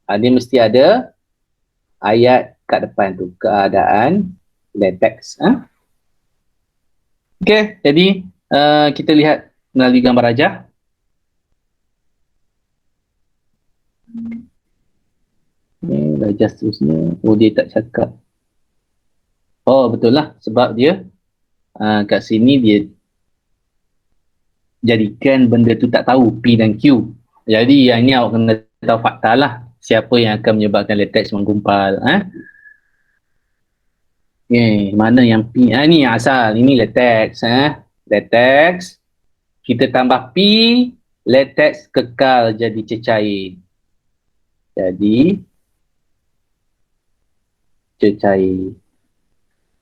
Dia mesti ada ayat kat depan tu, keadaan latex. Okey, jadi kita lihat melalui gambar rajah. Rajah seterusnya. Oh, dia tak cakap. Oh, betul lah. Sebab dia kat sini dia jadikan benda tu tak tahu P dan Q. Jadi yang ni awak kena tahu fakta lah. Siapa yang akan menyebabkan latex menggumpal. Mana yang P? Ni yang asal. Ini latex. Latex. Kita tambah P. Latex kekal jadi cecair. Jadi cecair.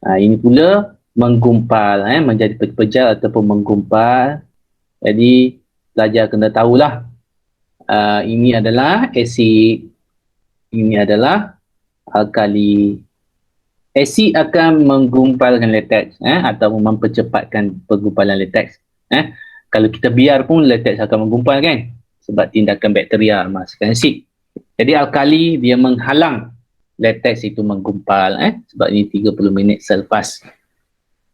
Ini pula menggumpal. Menjadi pejal ataupun menggumpal. Jadi pelajar kena tahulah. Ini adalah asid. Ini adalah alkali. Asid akan menggumpalkan latex atau mempercepatkan penggumpalan latex. Kalau kita biar pun latex akan menggumpal kan, sebab tindakan bakteria memasukkan asid. Jadi alkali dia menghalang latex itu menggumpal sebab ini 30 minit selepas.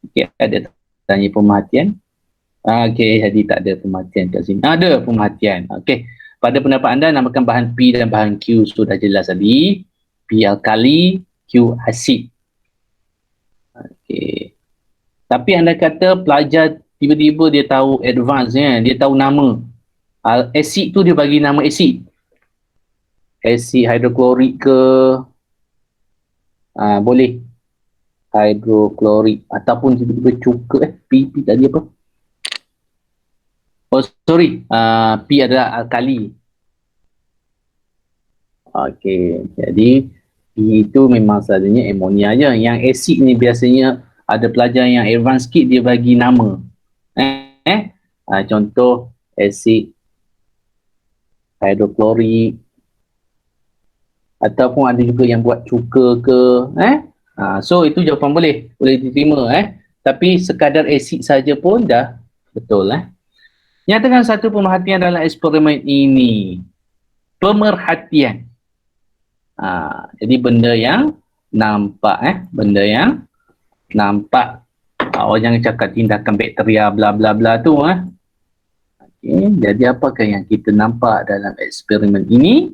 Okey, ada tanya pemerhatian? Okey, jadi tak ada pemerhatian kat sini. Ada pemerhatian. Okey. Pada pendapat anda, namakan bahan P dan bahan Q sudah jelas tadi. P alkali, Q asid. Okey. Tapi anda kata pelajar tiba-tiba dia tahu advance dia tahu nama. Asid tu dia bagi nama asid. Asid hidroklorik ke? Boleh. Hidroklorik ataupun tiba-tiba cuka P tadi apa? Oh sorry, P adalah alkali. Okey, jadi P itu memang selalunya amonia je. Yang asid ni biasanya ada pelajar yang advance sikit dia bagi nama. Contoh asid hidroklorik ataupun ada juga yang buat cuka ke. So itu jawapan boleh diterima. Tapi sekadar asid saja pun dah betul. Nyatakan satu pemerhatian dalam eksperimen ini. Pemerhatian. Jadi benda yang nampak. Benda yang nampak. Awak jangan cakap tindakan bakteria bla bla bla tu. Okay. Jadi apakah yang kita nampak dalam eksperimen ini?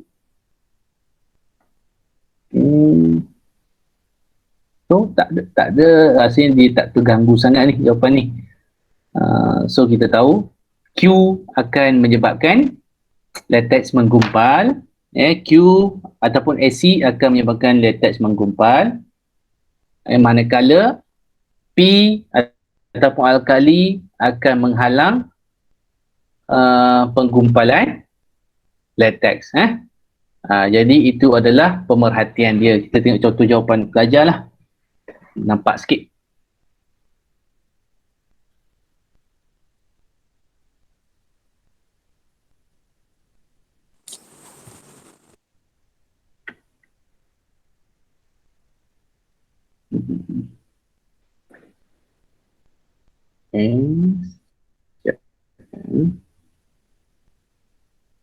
So tak ada. Rasanya dia tak terganggu sangat ni jawapan ni. So kita tahu Q akan menyebabkan latex menggumpal. Q ataupun asid akan menyebabkan latex menggumpal. Manakala P ataupun alkali akan menghalang penggumpalan latex. Jadi itu adalah pemerhatian dia. Kita tengok contoh jawapan pelajar lah. Nampak sikit.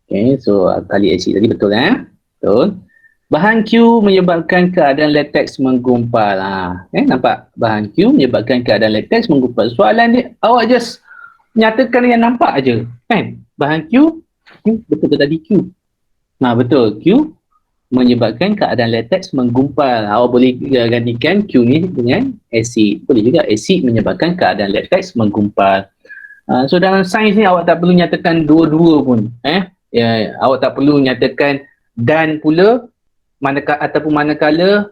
Okay, so alkali asid tadi betul betul. Bahan Q menyebabkan keadaan latex menggumpal. Nampak? Bahan Q menyebabkan keadaan latex menggumpal. Soalan dia, awak just nyatakan yang nampak aja, kan? Bahan Q betul ke tadi Q? Betul, Q menyebabkan keadaan latex menggumpal. Awak boleh gantikan Q ni dengan asid. Boleh juga asid menyebabkan keadaan latex menggumpal. So dalam sains ni awak tak perlu nyatakan dua-dua pun. Awak tak perlu nyatakan dan pula manakala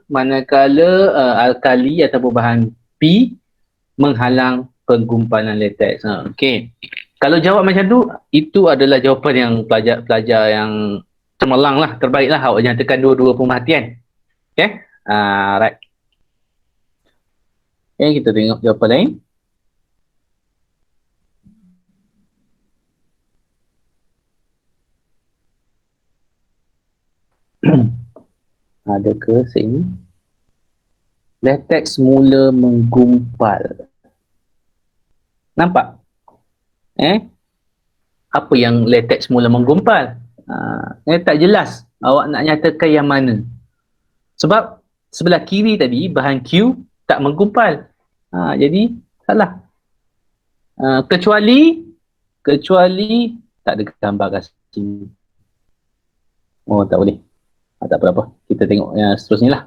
alkali ataupun bahan P menghalang penggumpalan latex. Okey. Kalau jawab macam tu, itu adalah jawapan yang pelajar yang cemerlang lah, terbaik lah. Awak nyatakan dua-dua pemerhatian. Okay. Right. Okay, kita tengok jawapan lain. Ada ke sini? Latex mula menggumpal. Nampak? Apa yang latex mula menggumpal? Tak jelas. Awak nak nyatakan yang mana? Sebab sebelah kiri tadi bahan Q tak menggumpal. Jadi salah. Kecuali tak ada gambar kat sini. Oh, tak boleh. Tak apa-apa. Kita tengok yang seterusnya lah.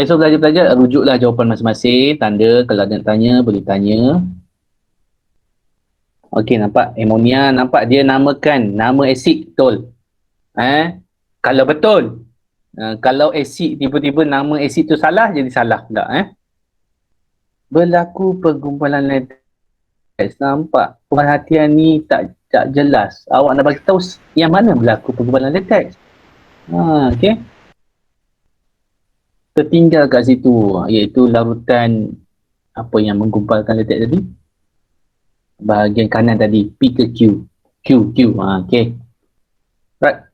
So pelajar-pelajar rujuklah jawapan masing-masing. Tanda kalau ada nak tanya, boleh tanya. Okey, nampak amonia, nampak dia namakan nama asid betul. Kalau betul. Kalau asid tiba-tiba nama asid tu salah, jadi salah pula. Berlaku penggumpalan latex. Nampak perhatian ni tak jelas. Awak nak bagi tahu yang mana berlaku penggumpalan latex. Okey. Tertinggal kat situ, iaitu larutan apa yang menggumpalkan latex tadi. Bahagian kanan tadi, P ke Q. Q. Okey. Right.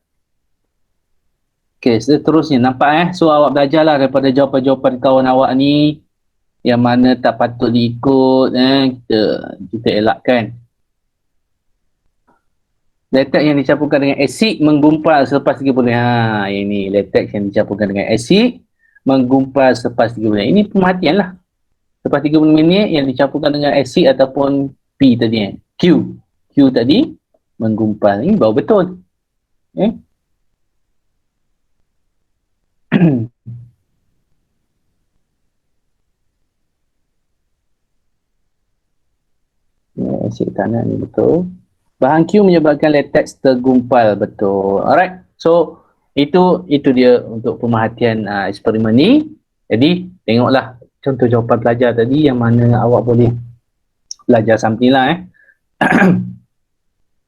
Okey, seterusnya nampak So awak belajarlah daripada jawapan-jawapan kawan awak ni yang mana tak patut diikut kita elakkan. Latex yang dicampurkan dengan asid menggumpal selepas 3 bulan. Ini latex yang dicampurkan dengan asid menggumpal selepas 3 bulan. Ini pemerhatian lah. Selepas 30 minit yang dicampurkan dengan asid ataupun P tadi. Q tadi menggumpal. Ini baru betul. Asid tanah ni betul. Bahan Q menyebabkan latex tergumpal, betul. Alright. So itu dia untuk pemerhatian eksperimen ni. Jadi tengoklah contoh jawapan pelajar tadi yang mana awak boleh belajar something lah.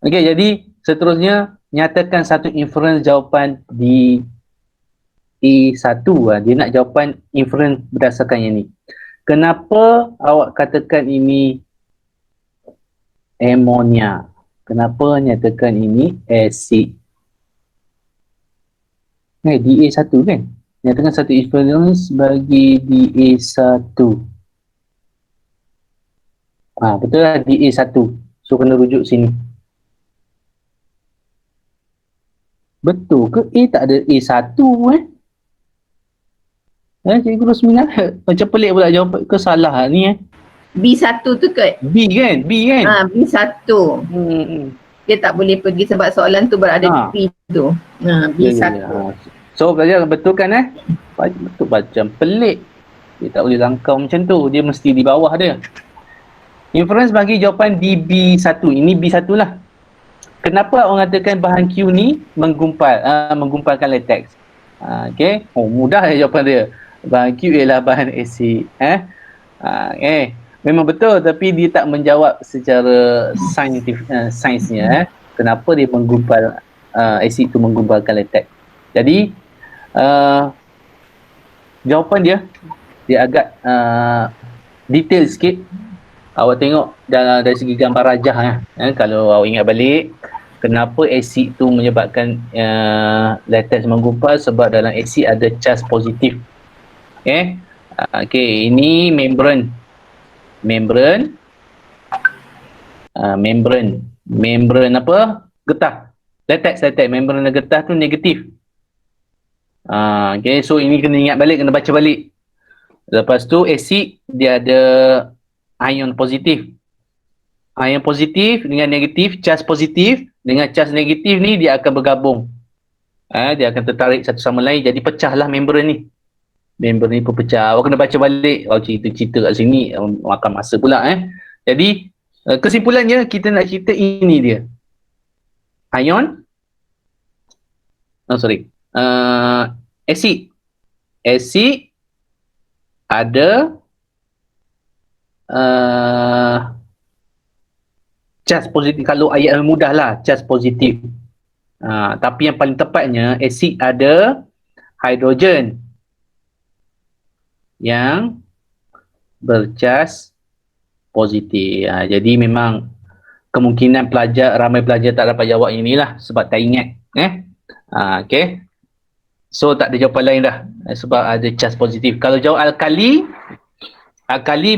Okey, jadi seterusnya nyatakan satu inference jawapan di E1. Dia nak jawapan inference berdasarkan yang ni. Kenapa awak katakan ini amonia? Kenapa nyatakan ini asid? Di A1 kan? Nyatakan satu inference bagi di A1. Betul lah di A1. So kena rujuk sini. Betul ke A tak ada A1 Cikgu Rosmina macam pelik pula jawab ke salah ni B1 tu kot. B kan? B1. Dia tak boleh pergi sebab soalan tu berada di B tu. B1. So belajar betul kan betul macam pelik. Dia tak boleh langkau macam tu. Dia mesti di bawah dia. Inference bagi jawapan di B1. Ini B1 lah. Kenapa orang katakan bahan Q ni menggumpalkan latex? Okay. Mudah jawapan dia. Bahan Q ialah bahan asid. Memang betul, tapi dia tak menjawab secara sainsnya. Kenapa dia menggumpal asid tu menggumpalkan latex? Jadi jawapan dia agak detail sikit. Awak tengok dari segi gambar rajah kalau awak ingat balik, kenapa asid tu menyebabkan latex menggumpal? Sebab dalam asid ada charge positif. Okey, ini membran apa? Getah. Latex. Membran getah tu negatif. Okay, so ini kena ingat balik, kena baca balik. Lepas tu asid dia ada ion positif. Ion positif dengan negatif, charge positif dengan charge negatif ni dia akan bergabung. Dia akan tertarik satu sama lain, jadi pecahlah membran ni. Membran ni pun pecah. Awak kena baca balik. Cerita kat sini makan masa pula. Jadi kesimpulannya kita nak cerita ini dia. Ion. Asid. Asid ada charge positif. Kalau ayat mudah lah, charge positif. Tapi yang paling tepatnya asid ada hidrogen yang bercas positif. Jadi memang kemungkinan ramai pelajar tak dapat jawab inilah sebab tak ingat. Okay. So tak ada jawapan lain dah sebab ada cas positif. Kalau jawab alkali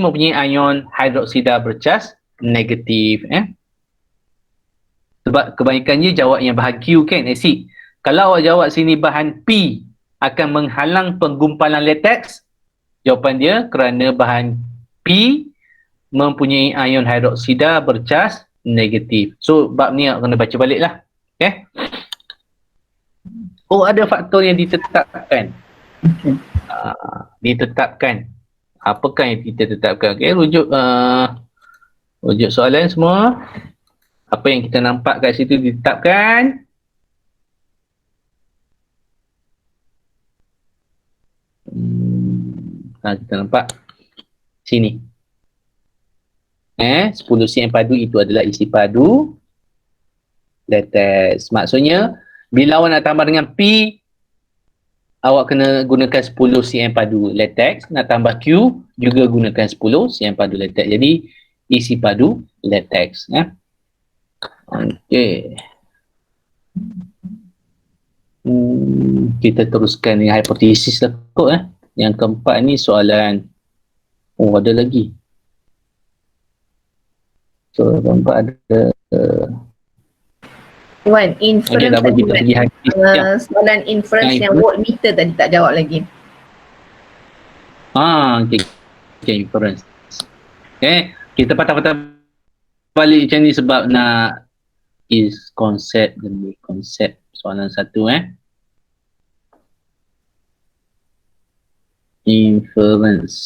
mempunyai ion hidroksida bercas negatif. Sebab kebanyakannya jawab yang bahan Q kan, asid. Kalau awak jawab sini bahan P akan menghalang penggumpalan latex, jawapan dia kerana bahan P mempunyai ion hidroksida bercas negatif. So bab ni awak kena baca balik lah. Okay. Oh, ada faktor yang ditetapkan. Okey. Ditetapkan. Apakah yang kita tetapkan? Okay, rujuk soalan semua. Apa yang kita nampak kat situ ditetapkan. Kita nampak sini. 10 cm padu itu adalah isi padu latex. Maksudnya bila awak nak tambah dengan P, awak kena gunakan 10 cm padu latex. Nak tambah Q juga gunakan 10 cm padu latex. Jadi isi padu latex. Okey. Kita teruskan dengan hipotesis lah kot. Yang keempat ni soalan. Oh, ada lagi. Soalan keempat ada. Wan, inference Dah bagi kita pergi hipotesis. soalan inference yang voltmeter tadi tak jawab lagi. Okay, inference. Okay, kita patah-patah balik macam ni sebab nak is konsep demi konsep soalan satu. Inference.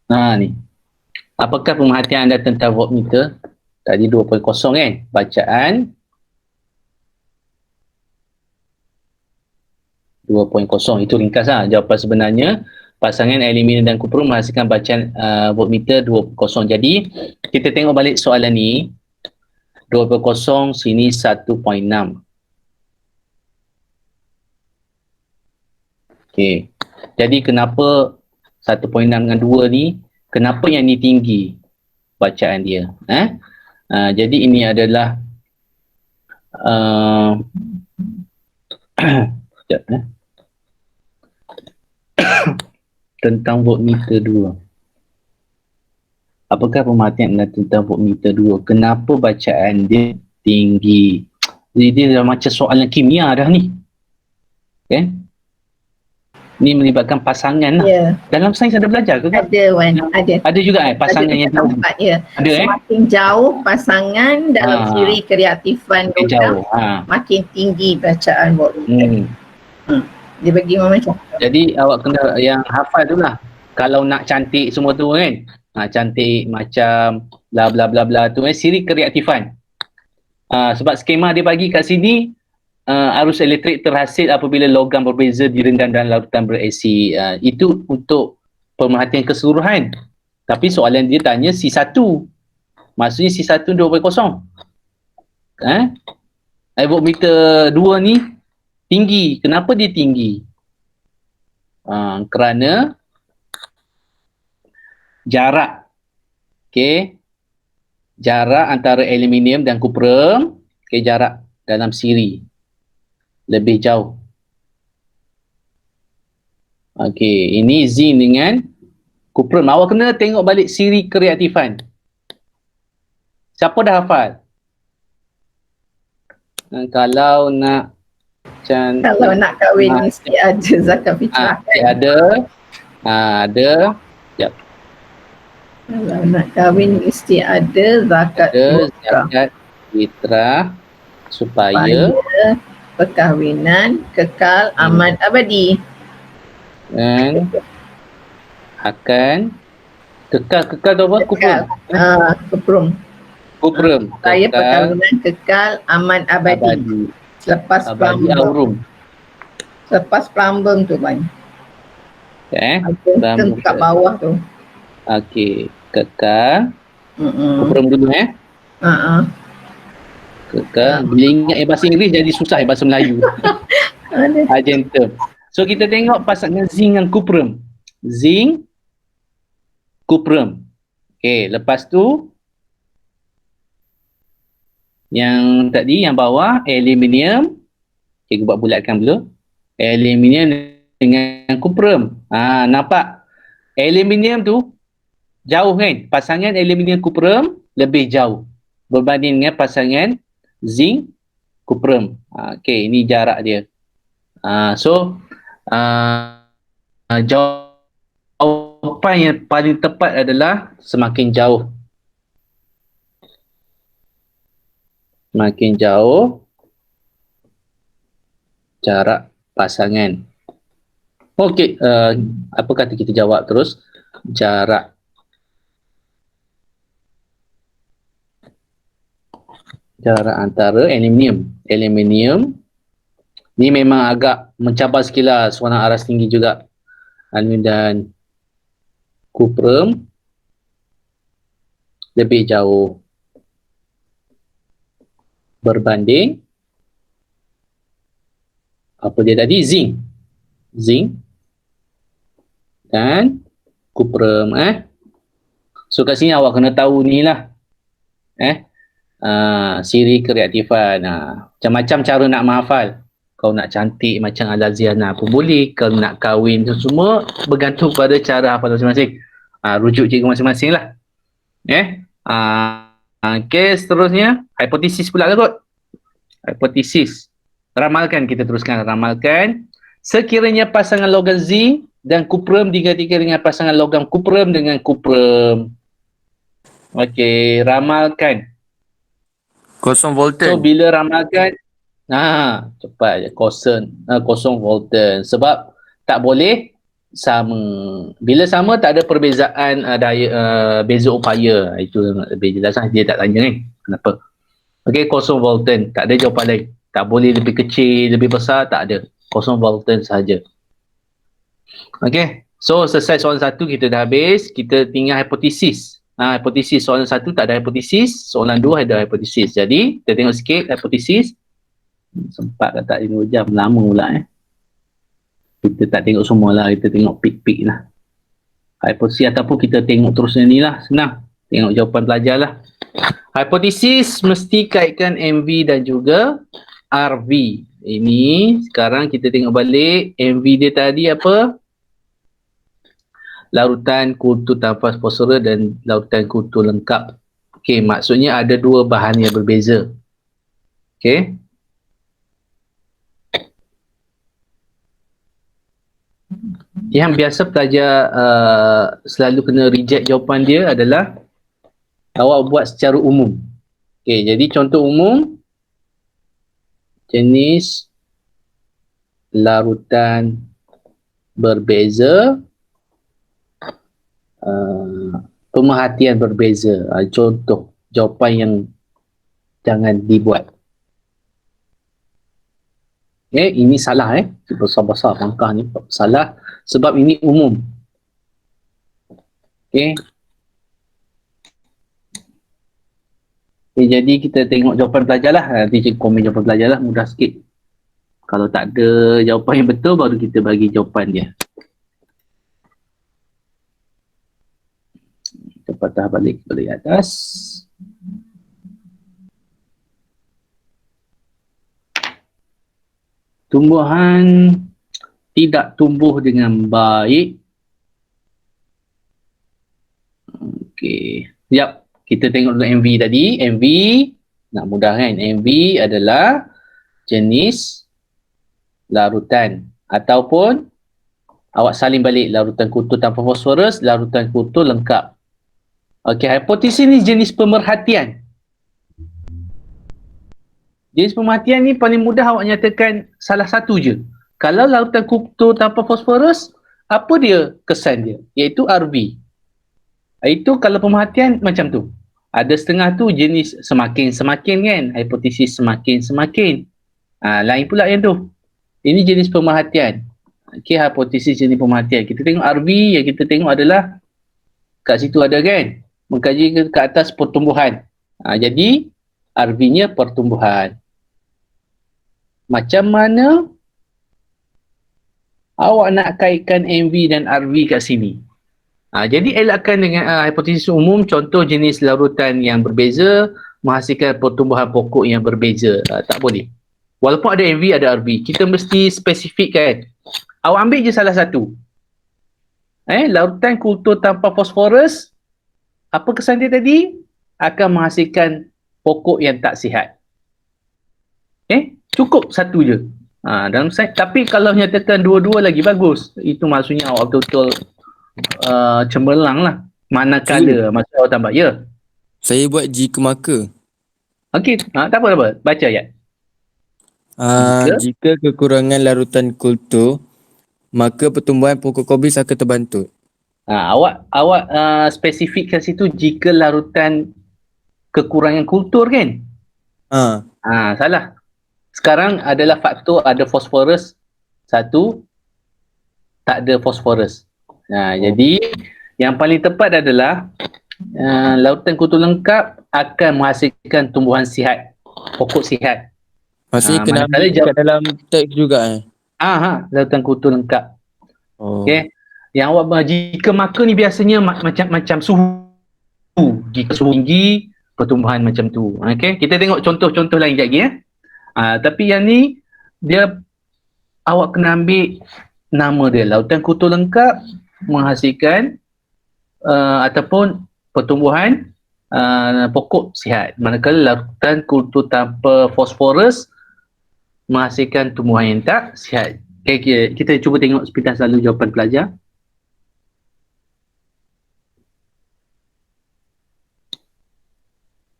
Ni. Apakah pemerhatian anda tentang voltmeter? Tadi 2.0 kan? Bacaan 2.0 itu ringkas lah. Jawapan sebenarnya pasangan aluminium dan kuprum menghasilkan bacaan voltmeter 2.0. Jadi kita tengok balik soalan ni. 2.0 sini 1.6. Okey. Jadi kenapa 1.6 dengan 2 ni, kenapa yang ni tinggi bacaan dia? Jadi ini adalah sekejap, tentang voltmeter 2. Apakah pemerhatian anda tentang voltmeter 2? Kenapa bacaan dia tinggi? Jadi dia dah macam soalan kimia dah ni. Okay? Ni melibatkan pasangan lah. Ya. Dalam sains ada belajar ke? Ada Wan, ada. Ada juga pasangan Ada yang tahu. tempat, ya. Ada Semakin jauh pasangan dalam siri kereaktifan makin jauh. makin tinggi bacaan voltmeter. Dia bagi macam Jadi awak kena yang hafal tu lah. Kalau nak cantik semua tu kan. Cantik macam bla bla bla bla tu siri kereaktifan. Sebab skema dia bagi kat sini arus elektrik terhasil apabila logam berbeza direndam dalam larutan berasid. Itu untuk pemerhatian keseluruhan. Tapi soalan dia tanya C1. Maksudnya C1 2.0. Voltmeter 2 ni tinggi. Kenapa dia tinggi? Kerana jarak. Okey. Jarak antara aluminium dan kuprum, jarak dalam siri lebih jauh. Okey, ini zinc dengan kuprum. Awak kena tengok balik siri kereaktifan. Siapa dah hafal? Kalau nak kalau nak kahwin mesti ada zakat fitrah. Ada. Sekejap. Kalau nak kahwin mesti ada zakat fitrah supaya perkahwinan kekal aman abadi. Dan akan kekal tu apa? Kuprum. Supaya perkahwinan kekal aman abadi. Selepas plumbing. Selepas plumbing tu Bang. Ada kat bawah tu. Okey, kekal. Kuprum dulu Kekal. Bila ingat bahasa Inggeris jadi susah bahasa Melayu. Argentum. So kita tengok pasangan zinc dan kuprum. Zinc, kuprum. Okey, lepas tu yang tadi yang bawah aluminium. Cikgu buat bulatkan dulu. Aluminium dengan kuprum. Nampak? Aluminium tu jauh kan? Pasangan aluminium kuprum lebih jauh berbanding dengan pasangan zinc kuprum. Okey, ini jarak dia. So jawapan yang paling tepat adalah semakin jauh. Semakin jauh jarak pasangan. Okey, apa kata kita jawab terus? Jarak antara aluminium ni memang agak mencabar sikitlah soalan aras tinggi juga. Aluminium dan kuprum lebih jauh berbanding apa dia tadi? Zinc dan kuprum. So kat sini awak kena tahu ni lah. Siri kereaktifan. Macam-macam cara nak menghafal. Kau nak cantik macam Al-Aziana pun boleh. Kau nak kahwin tu semua bergantung pada cara hafal masing-masing. Rujuk cikgu masing-masing lah. Okay, seterusnya hipotesis pula kot. Hipotesis. Ramalkan, kita teruskan ramalkan. Sekiranya pasangan logam zinc dan kuprum digantikan dengan pasangan logam kuprum dengan kuprum. Okey, ramalkan. Kosong volten. So bila ramalkan, cepat je, kosong volten. Sebab tak boleh sama. Bila sama tak ada perbezaan beza upaya. Itu lebih jelas lah, dia tak tanya kan. Kenapa? Okey, kosong volten. Tak ada jawapan lain. Tak boleh lebih kecil, lebih besar, tak ada. Kosong volten sahaja. Okey, so selesai soalan 1 kita dah habis. Kita tinggal hipotesis. Hipotesis soalan 1 tak ada hipotesis, soalan 2 ada hipotesis. Jadi kita tengok sikit hipotesis. Sempat ke tak 5 jam, lama pula Kita tak tengok semua lah, kita tengok pik-pik lah. Hipotesis ataupun kita tengok terus ni lah, senang. Tengok jawapan pelajar lah. Hipotesis mesti kaitkan MV dan juga RV. Ini sekarang kita tengok balik MV dia tadi apa? Larutan kultur tanpa fosfor dan larutan kultur lengkap. Okey, maksudnya ada dua bahan yang berbeza. Okey. Yang biasa pelajar selalu kena reject jawapan dia adalah awak buat secara umum. Okey, jadi contoh umum, jenis larutan berbeza, pemerhatian berbeza. Contoh jawapan yang jangan dibuat. Ini salah besar-besar langkah ni salah sebab ini umum. Jadi kita tengok jawapan pelajar lah. Nanti cikgu komen jawapan pelajar lah, mudah sikit. Kalau tak ada jawapan yang betul, baru kita bagi jawapan dia. Kita patah balik atas. Tumbuhan tidak tumbuh dengan baik. Okey. Sekejap. Kita tengok dulu MV tadi. MV, nak mudah kan? MV adalah jenis larutan. Ataupun awak salin balik larutan kultur tanpa fosforus, larutan kultur lengkap. Okey, hipotesis ni jenis pemerhatian. Jenis pemerhatian ni paling mudah awak nyatakan salah satu je. Kalau larutan kultur tanpa fosforus, apa dia kesan dia? Iaitu RV. Itu kalau pemerhatian macam tu. Ada setengah tu jenis semakin-semakin kan. Hipotesis semakin-semakin. Lain pula yang tu. Ini jenis pemerhatian. Okey, hipotesis jenis pemerhatian. Kita tengok RV yang kita tengok adalah kat situ ada kan. Mengkaji ke atas pertumbuhan. Jadi RV-nya pertumbuhan. Macam mana awak nak kaitkan MV dan RV kat sini? Jadi elakkan dengan hipotesis umum, contoh jenis larutan yang berbeza menghasilkan pertumbuhan pokok yang berbeza. Tak boleh. Walaupun ada MV, ada RV, kita mesti spesifikkan. Awak ambil je salah satu. Larutan kultur tanpa fosforus apa kesan dia tadi? Akan menghasilkan pokok yang tak sihat. Cukup satu je. Dalam sains, tapi kalau nyatakan dua-dua lagi bagus. Itu maksudnya awak betul-betul cemerlang lah. Manakala masa awak tambah. Ya. Saya buat jika maka. Okey, tak apa. Baca ayat. Jika kekurangan larutan kultur, maka pertumbuhan pokok kobis akan terbantu. Awak spesifikkan situ jika larutan kekurangan kultur kan? Salah. Sekarang adalah faktor ada fosforus, satu tak ada fosforus. Jadi yang paling tepat adalah larutan kultur lengkap akan menghasilkan tumbuhan sihat, pokok sihat. Maksudnya kena ambil kat dalam teks juga larutan kultur lengkap. Oh. Okey. Yang awak jika maka ni biasanya macam suhu. Jika suhu tinggi, pertumbuhan macam tu. Okey, kita tengok contoh-contoh lain sekejap lagi tapi yang ni dia awak kena ambil nama dia, larutan kultur lengkap menghasilkan ataupun pertumbuhan pokok sihat. Manakala larutan kultur tanpa fosforus menghasilkan tumbuhan yang tak sihat. Okay, kita cuba tengok sepintas lalu jawapan pelajar.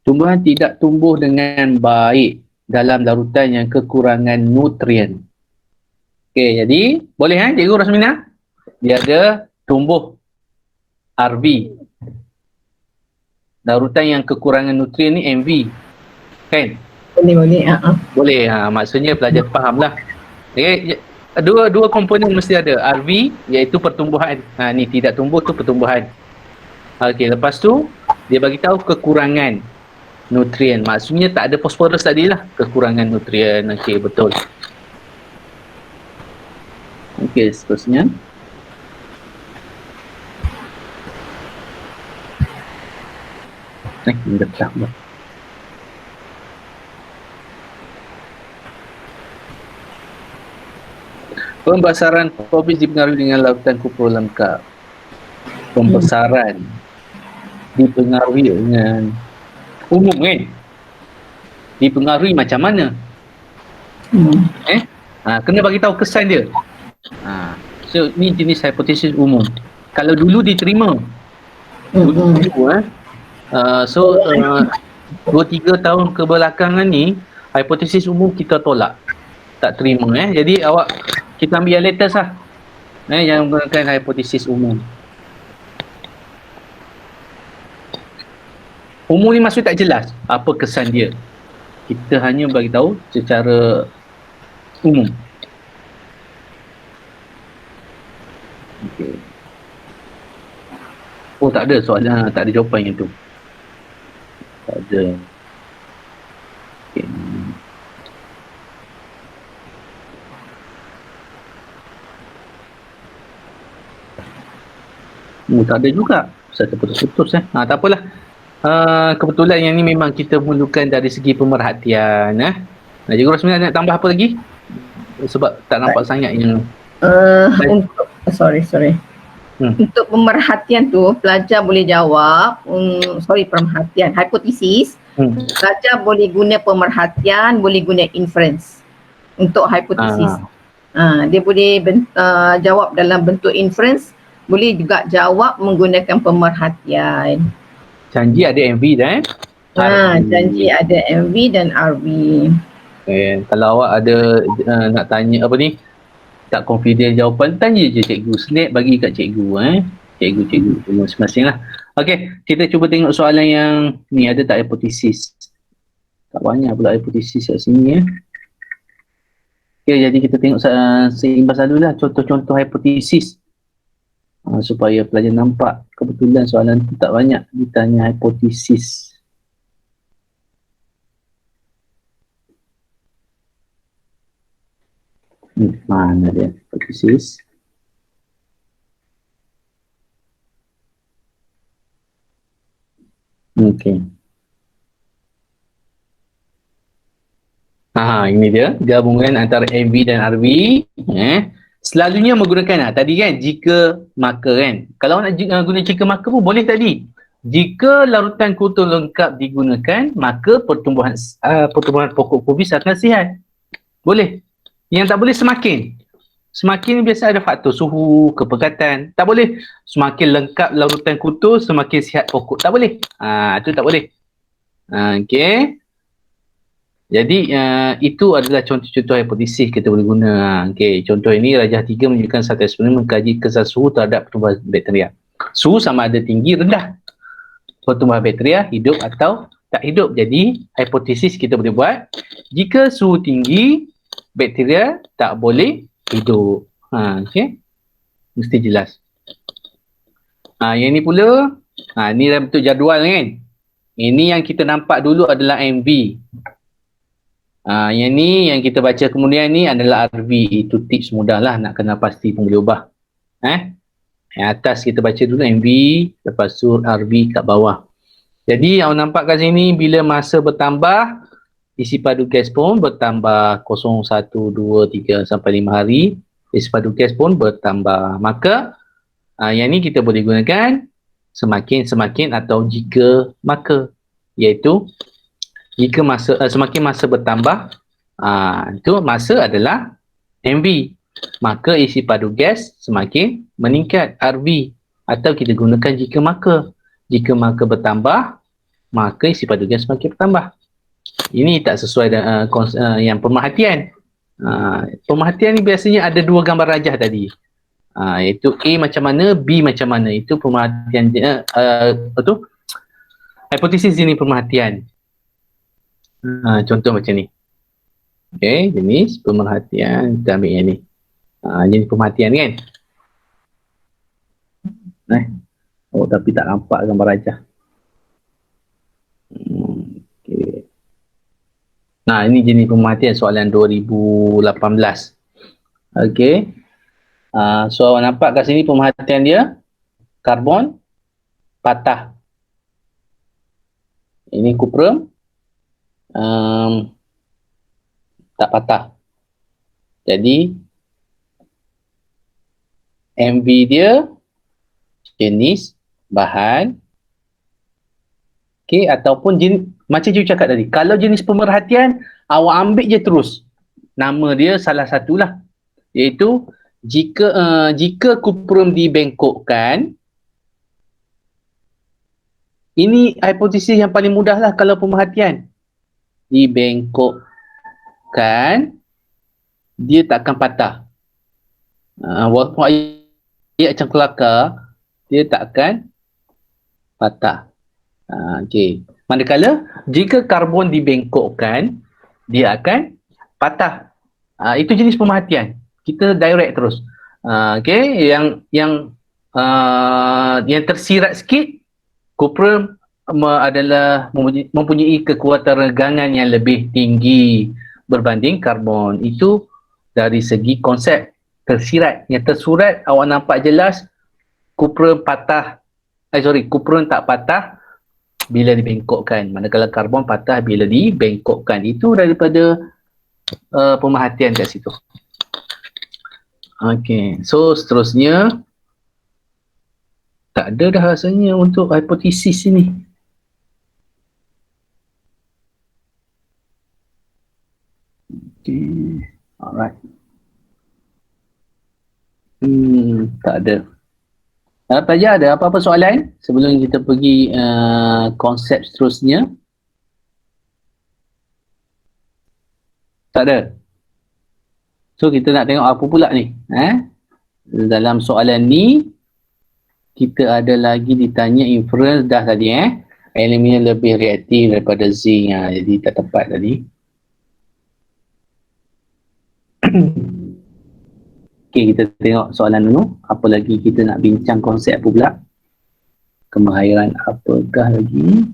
Tumbuhan tidak tumbuh dengan baik dalam larutan yang kekurangan nutrien. Okey, jadi boleh Cikgu Rosmina? Dia ada tumbuh RV. Larutan yang kekurangan nutrien ni MV. Kan? Boleh. Boleh. Maksudnya pelajar fahamlah. Okey, dua komponen mesti ada. RV iaitu pertumbuhan. Ni tidak tumbuh tu pertumbuhan. Okey, lepas tu dia bagi tahu kekurangan nutrien. Maksudnya tak ada fosforus tadi lah. Kekurangan nutrien. Okey, betul. Okey, seterusnya. Dah. Pembesaran kobis dipengaruhi dengan larutan kupur lengkap. Pembesaran dipengaruhi dengan umum kan? Dipengaruhi macam mana? Kena bagi tahu kesan dia. So ni jenis hipotesis umum. Kalau dulu diterima. Dulu 2-3 tahun kebelakangan ni hipotesis umum kita tolak. Tak terima Jadi kita ambil yang latest lah. Yang menggunakan hipotesis umum. Umum ni maksud tak jelas apa kesan dia. Kita hanya bagi tahu secara umum. Okey. Oh, tak ada soalan, tak ada jawapan yang tu. Tak ada. Okey. Tak ada juga. Saya terputus-putus tak apalah. Kebetulan yang ni memang kita perlukan dari segi pemerhatian Cikgu Rosmina nak tambah apa lagi? Sebab tak nampak sangat yang untuk untuk pemerhatian tu pelajar boleh jawab pemerhatian hipotesis. Pelajar boleh guna pemerhatian, boleh guna inference untuk hipotesis. Dia boleh jawab dalam bentuk inference, boleh juga jawab menggunakan pemerhatian. Janji ada MV dah janji ada MV dan RV. Kalau awak ada nak tanya apa ni, tak confident jawapan, tanya je cikgu, snap bagi kat cikgu cikgu masing-masing lah. Okey, kita cuba tengok soalan yang ni, ada tak hipotesis? Tak banyak pula hipotesis kat sini Okey, jadi kita tengok seimbas dulu lah contoh-contoh hipotesis supaya pelajar nampak. Kebetulan soalan tu tak banyak ditanya hipotesis. Mana dia hipotesis? Okey. Ini dia gabungan antara MV dan RV. Selalunya menggunakan tadi kan jika maka kan. Kalau nak guna jika maka pun boleh tadi. Jika larutan kultur lengkap digunakan, maka pertumbuhan pokok kubis akan sihat. Boleh. Yang tak boleh semakin. Semakin biasa ada faktor suhu, kepekatan. Tak boleh. Semakin lengkap larutan kultur, semakin sihat pokok. Tak boleh. Itu tak boleh. Okey. Jadi itu adalah contoh-contoh hipotesis kita boleh guna. Okey, contoh ini Rajah 3 menunjukkan satu eksperimen mengkaji kesan suhu terhadap pertumbuhan bakteria. Suhu sama ada tinggi rendah. Pertumbuhan bakteria hidup atau tak hidup. Jadi hipotesis kita boleh buat, jika suhu tinggi, bakteria tak boleh hidup. Okey. Mesti jelas. Yang ni pula, ni dah bentuk jadual kan. Ini yang kita nampak dulu adalah MV. Yang ni yang kita baca kemudian ni adalah RV. Itu tips mudah lah nak kenal pasti pun boleh ubah. Yang atas kita baca dulu MV, lepas tu RV kat bawah. Jadi yang nampak kat sini, bila masa bertambah, isi padu gas pun bertambah 0, 1, 2, 3 sampai 5 hari. Isi padu gas pun bertambah. Maka yang ni kita boleh gunakan semakin atau jika maka, iaitu jika semakin masa bertambah, itu masa adalah MV. Maka isi padu gas semakin meningkat, RV. Atau kita gunakan jika maka. Jika maka bertambah, maka isi padu gas semakin bertambah. Ini tak sesuai dengan yang pemerhatian. Pemerhatian ni biasanya ada dua gambar rajah tadi. Iaitu A macam mana, B macam mana. Itu pemerhatian hipotesis ini pemerhatian. Contoh macam ni. Okey, jenis pemerhatian, kita ambil yang ni. Jenis pemerhatian kan. Tapi tak nampak gambar rajah. Okay. Ini jenis pemerhatian soalan 2018. Okey. So nampak kat sini pemerhatian dia, karbon patah. Ini kuprum tak patah. Jadi MV dia jenis bahan, ataupun jenis, macam you cakap tadi, kalau jenis pemerhatian awak ambil je terus, nama dia salah satulah, iaitu jika kuprum dibengkokkan. Ini hipotesis yang paling mudah lah kalau pemerhatian. Dibengkokkan, dia tak akan patah. Walaupun ayat macam kelakar, dia tak akan patah. Okey. Manakala, jika karbon dibengkokkan, dia akan patah. Itu jenis pemerhatian. Kita direct terus. Okey. Yang tersirat sikit, kuprum adalah mempunyai kekuatan regangan yang lebih tinggi berbanding karbon. Itu dari segi konsep tersirat. Yang tersurat awak nampak jelas, kuprum tak patah bila dibengkokkan. Manakala karbon patah bila dibengkokkan. Itu daripada pemerhatian kat situ. Okey. So seterusnya, tak ada dah rasanya untuk hipotesis ini. Okay. Alright. Tak ada. Pelajar ada apa-apa soalan sebelum kita pergi konsep seterusnya? Tak ada. So kita nak tengok apa pula ni. Dalam soalan ni, kita ada lagi ditanya inference dah tadi. Aluminium lebih reaktif daripada zinc. Jadi tak tepat tadi. Okey, kita tengok soalan dulu. Apa lagi kita nak bincang konsep apa pula? Kemahiran apakah lagi?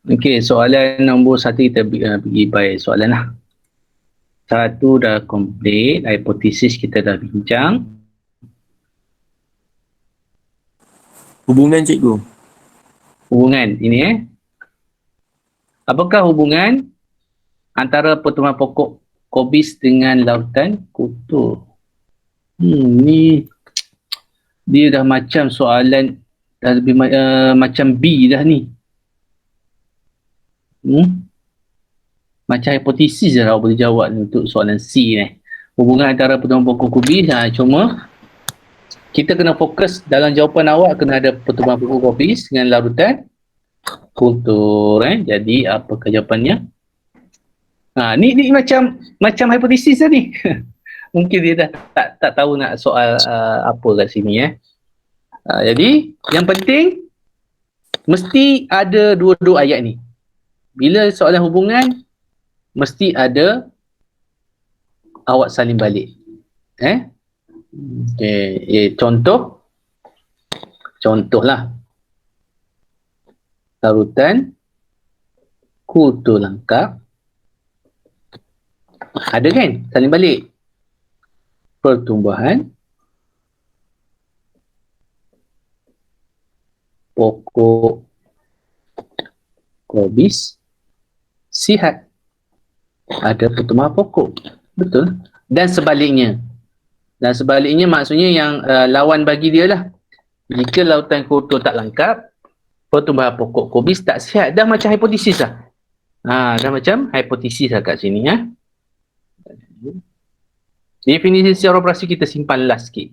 Okey, soalan nombor 1 kita pergi by soalan lah. 1 dah complete, hipotesis kita dah bincang. Hubungan cikgu. Hubungan ini apakah hubungan antara pertumbuhan pokok kobis dengan lautan kultur? Ni dia dah macam soalan dah lebih macam B dah ni. Macam hipotesis dah awak boleh jawab ni untuk soalan C ni. Hubungan antara pertumbuhan pokok kubis, cuma kita kena fokus dalam jawapan awak, kena ada pertumbuhan pokok kubis dengan larutan kultur. Jadi apakah jawapannya? Ni macam hipotesis dah ni. Mungkin dia dah tak tahu nak soal apa kat sini. Jadi yang penting mesti ada dua-dua ayat ni. Bila soalan hubungan mesti ada awak salin balik. Contohlah larutan kultur lengkap ada kan salin balik pertumbuhan pokok kubis sihat, ada pertumbuhan pokok, betul. Dan sebaliknya maksudnya yang lawan bagi dia lah. Jika lautan kultur tak lengkap, pertumbuhan pokok kubis tak sihat. Dah macam hipotesis lah. Dah macam hipotesis lah kat sini. Definisi secara operasi kita simpan last sikit.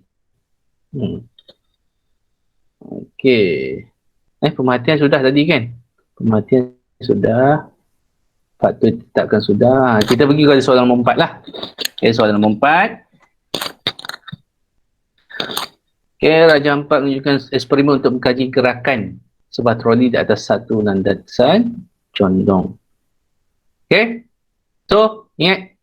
Okey. Pemerhatian sudah tadi kan? Pemerhatian sudah. Faktor ditetapkan sudah. Kita pergi kepada soalan nombor 4 lah. Soalan nombor 4. Raja Ampat menunjukkan eksperimen untuk mengkaji gerakan sebuah troli di atas satu landasan condong. So, ingat.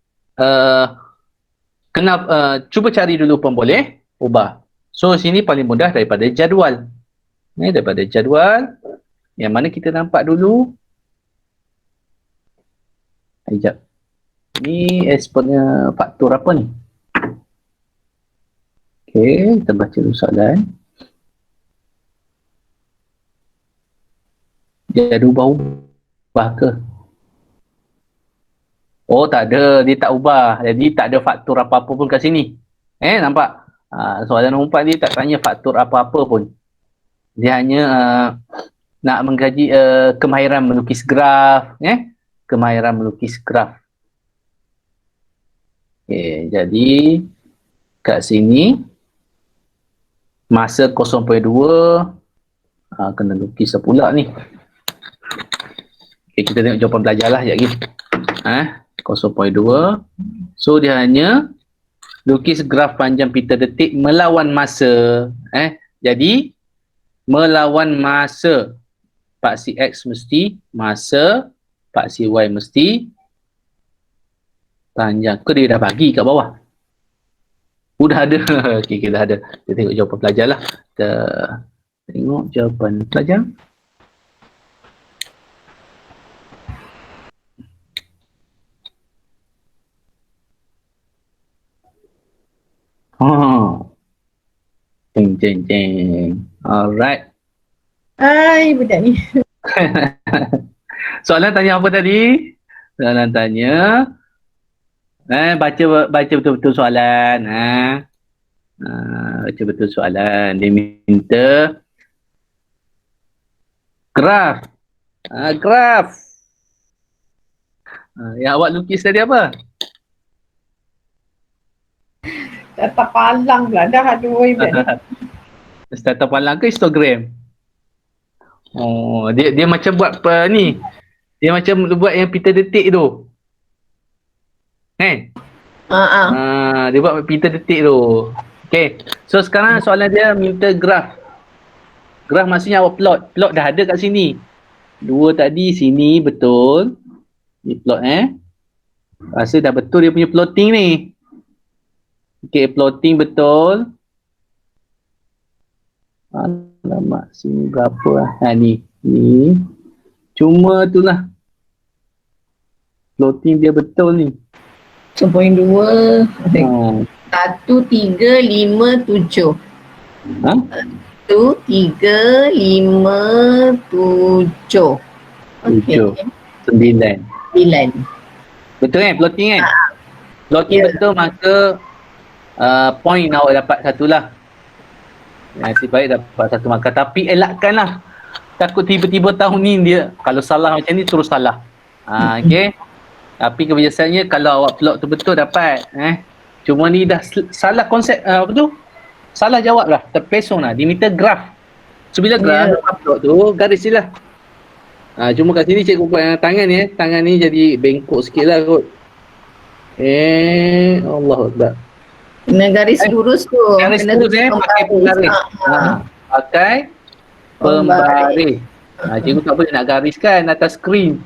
Cuba cari dulu pemboleh ubah. So, sini paling mudah daripada jadual. Daripada jadual. Yang mana kita nampak dulu. Sekejap. Ni expertnya faktor apa ni? Kita baca dulu soalan. Dia ada ubah ke? Oh, tak ada. Dia tak ubah. Jadi tak ada faktor apa-apa pun kat sini. Nampak? Soalan nombor 4 dia tak tanya faktor apa-apa pun. Dia hanya nak mengkaji kemahiran melukis graf. Kemahiran melukis graf. Jadi kat sini masa 0.2 kena lukis pula ni. Kita tengok jawapan belajar lah sekejap lagi. 0.2. So dia hanya lukis graf panjang pita detik melawan masa. Jadi melawan masa. Paksi X mesti masa, paksi Y mesti panjang. Ke dia dah bagi kat bawah? Dah ada. Okey, kita ada. Kita tengok jawapan pelajar lah. Kita tengok jawapan pelajar. Ceng. Alright. Hai budak ni. Soalan tanya apa tadi? Soalan tanya baca betul-betul soalan. Baca betul soalan. Dia minta graf. Graf. Yang awak lukis tadi apa? Tata palang pula dah. Aduh, Tata palang ke histogram? Oh, dia macam buat apa ni? Dia macam buat yang pita detik tu. Kan? Dia buat pita detik tu. Okay. So sekarang soalan dia minta graf. Graf maksudnya awak plot. Plot dah ada kat sini. Dua tadi sini betul. Ni plot Rasa dah betul dia punya plotting ni. Okay, plotting betul. Alamak, sini berapa lah. Ni. Cuma tu lah. Plotting dia betul ni. 1.2 1357. 1357. Okey. 9. Betul kan plotting kan? Plotting betul maka point awak dapat satu lah. Nasib baik dapat 1 markah. Tapi elakkanlah. Takut tiba-tiba tahun ni dia kalau salah macam ni terus salah. Okey. Tapi kebiasaannya kalau awak plot tu betul dapat. Cuma ni dah salah konsep apa tu? Salah jawab lah. Terpesong lah. Dia minta graf. So bila graf upload tu garis je lah. Cuma kat sini cikgu buat tangan ni. Tangan ni jadi bengkok sikit lah kot. Allah Akbar. Kena garis lurus tu. Garis Kena lurus pakai pembaris. Pakai pembaris. Cikgu tak boleh nak gariskan atas skrin.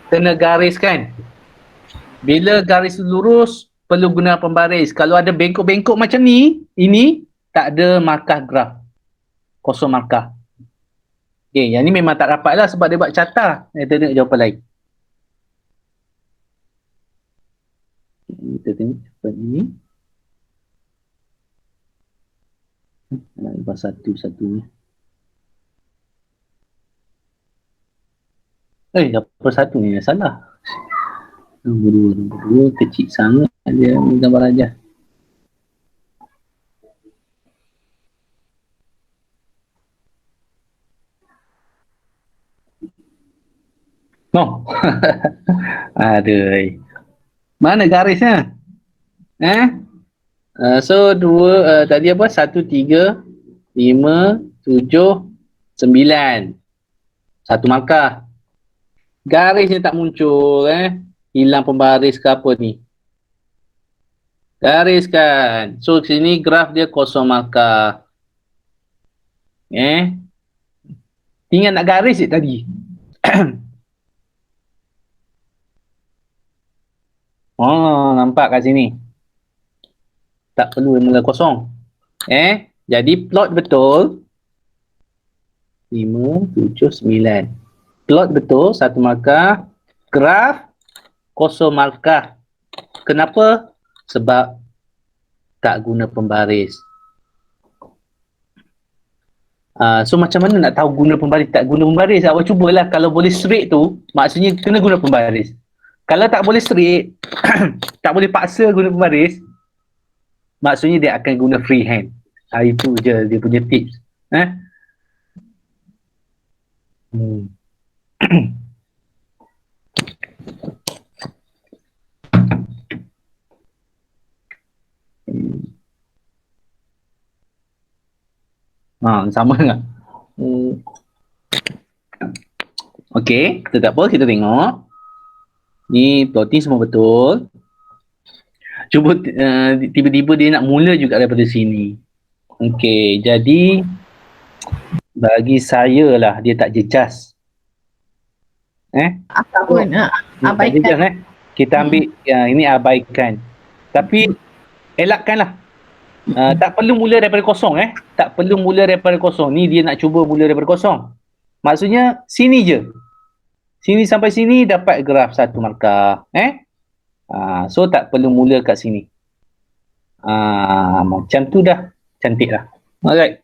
Kena gariskan. Bila garis lurus perlu guna pembaris. Kalau ada bengkok-bengkok macam ni, ini tak ada markah graf. Kosong markah. Okay, yang ni memang tak dapat lah sebab dia buat carta. Kita tengok jawapan lain. Kita tengok jawapan ini. Nak ubah satu-satunya. Jawapan satu ni dah salah. Nombor dua kecil sangat dia gambar aja. No. Aduh. Mana garisnya? So tadi apa? 1, 3, 5, 7, 9. 1 markah. Garisnya tak muncul. Hilang pembaris ke apa ni? Gariskan. So sini graf dia kosong markah. Tinggal nak garis je tadi. Nampak kat sini. Tak perlu mula kosong. Jadi plot betul. 5, 7, 9. Plot betul, 1 markah. Graf kosong markah. Kenapa? Sebab tak guna pembaris. So macam mana nak tahu guna pembaris tak guna pembaris? Awak cubalah. Kalau boleh straight tu maksudnya kena guna pembaris. Kalau tak boleh straight tak boleh paksa guna pembaris, maksudnya dia akan guna freehand. Itu je dia punya tips. Sama tak? Okey, tak apa, kita tengok. Ni plotting semua betul. Cuba tiba-tiba dia nak mula juga daripada sini. Okey, jadi bagi saya lah dia tak jejas. Apa pun abaikan. Kita ambil ini abaikan. Tapi elakkanlah. Tak perlu mula daripada kosong. Tak perlu mula daripada kosong. Ni dia nak cuba mula daripada kosong. Maksudnya sini je. Sini sampai sini dapat graf 1 markah. So tak perlu mula kat sini. Macam tu dah. Cantik lah. Alright.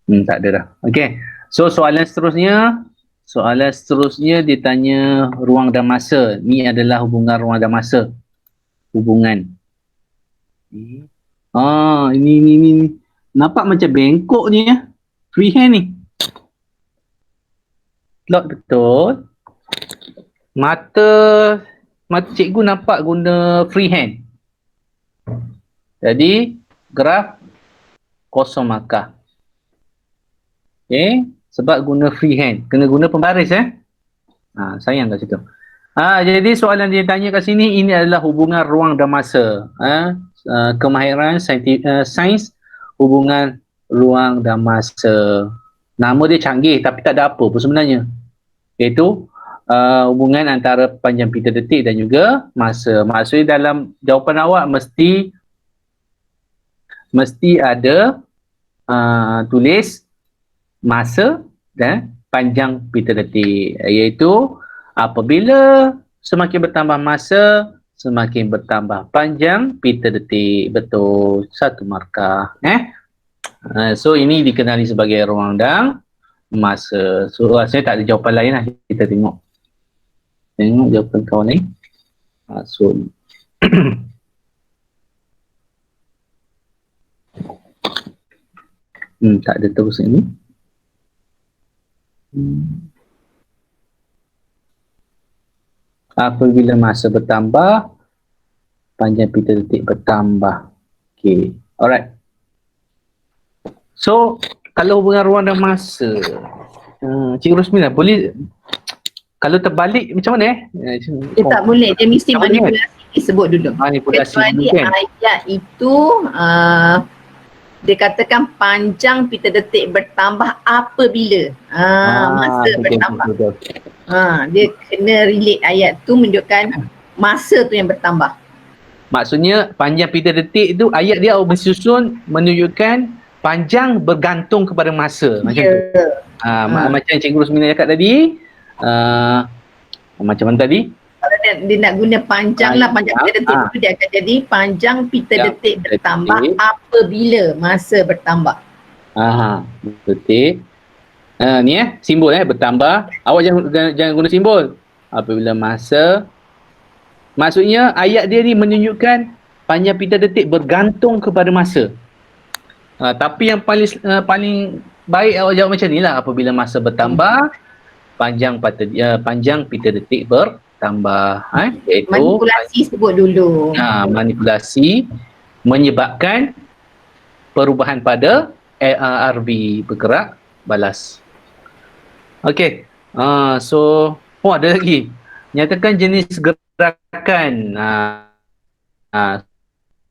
Tak ada dah. Okay. So soalan seterusnya dia tanya ruang dan masa. Ni adalah hubungan ruang dan masa. Hubungan. Ini. Nampak macam bengkok ni ya. Freehand ni. Plot betul. Mata cikgu nampak guna freehand. Jadi graf kosong markah. Sebab guna freehand. Kena guna pembaris sayang kat situ. Jadi soalan dia tanya kat sini, ini adalah hubungan ruang dan masa. Kemahiran sains hubungan ruang dan masa. Nama dia canggih tapi tak ada apa pun sebenarnya. Iaitu hubungan antara panjang pita detik dan juga masa. Maksudnya dalam jawapan awak mesti ada tulis masa dan panjang pita detik, iaitu apabila semakin bertambah masa semakin bertambah panjang pita detik. Betul, 1 markah. So ini dikenali sebagai ruang dan masa. So rasanya tak ada jawapan lain lah. Kita tengok jawapan kawan lain. So tak ada terus ini. Apabila masa bertambah, panjang pita detik bertambah. Okay, alright. So, kalau hubungan ruang dan masa, Cikgu Rosmina boleh, kalau terbalik macam mana Dia tak boleh, dia mesti Tak boleh, manipulasi disebut dulu. manipulasi Kecuali dulu kan? ayat itu dia katakan panjang pita detik bertambah apabila masa betul, bertambah. betul. Dia kena relate ayat tu menunjukkan masa tu yang bertambah. Maksudnya panjang pita detik tu ayat dia bersusun menunjukkan panjang bergantung kepada masa. Macam tu. Macam Cikgu Rosmina cakap tadi, macam mana tadi? Kalau dia nak guna panjang lah, panjang pita detik tu dia akan jadi panjang pita detik bertambah apabila masa bertambah. Detik. Ni simbol bertambah. Awak jangan guna simbol. Apabila masa. Maksudnya ayat dia ni menunjukkan panjang pita detik bergantung kepada masa. Tapi yang paling baik awak jawab macam ni lah. Apabila masa bertambah, panjang pita detik bertambah. Iaitu manipulasi sebut dulu. Manipulasi menyebabkan perubahan pada RV bergerak balas. Okey. So ada lagi. Nyatakan jenis gerakan.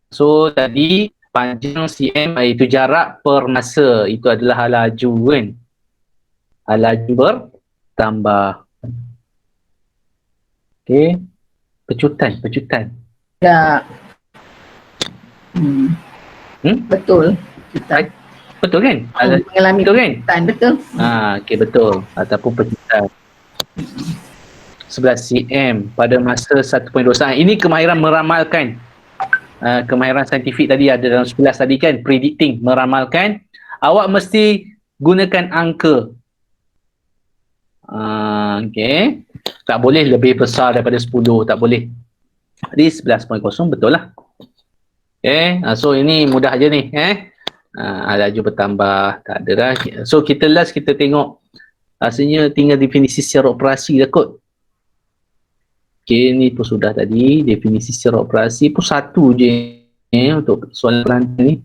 So tadi panjang cm iaitu jarak per masa, itu adalah hal laju kan. Hal laju bertambah. Okey. Pecutan. Tak. Betul. Betul kan? Mengalami betul kan? pecutan, betul. Okey, betul. Ataupun pecutan. 11 cm pada masa 1.2 saat. Ini kemahiran meramalkan. Kemahiran saintifik tadi ada dalam 11 tadi kan, predicting, meramalkan. Awak mesti gunakan angka. Okey. Tak boleh lebih besar daripada 10, tak boleh. Jadi 11.0 betul lah. Okey, so ini mudah je ni laju bertambah, tak ada dah. So kita tengok rasanya tinggal definisi secara operasi dah kot. Okey, ni pun sudah tadi, definisi secara operasi pun satu je untuk soalan pelantar ni.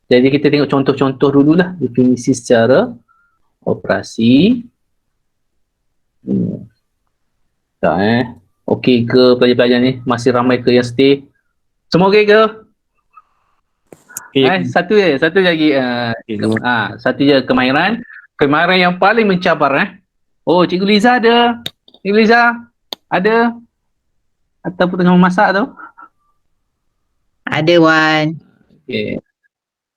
Jadi kita tengok contoh-contoh dululah definisi secara operasi. Tak okey ke pelajar-pelajar ni? Masih ramai ke yang stay? Semua okey ke? Satu lagi. Satu je kemahiran yang paling mencabar Oh, Cikgu Liza ada. Cikgu Liza ada ataupun tengah memasak tu? Ada, Wan. Okey.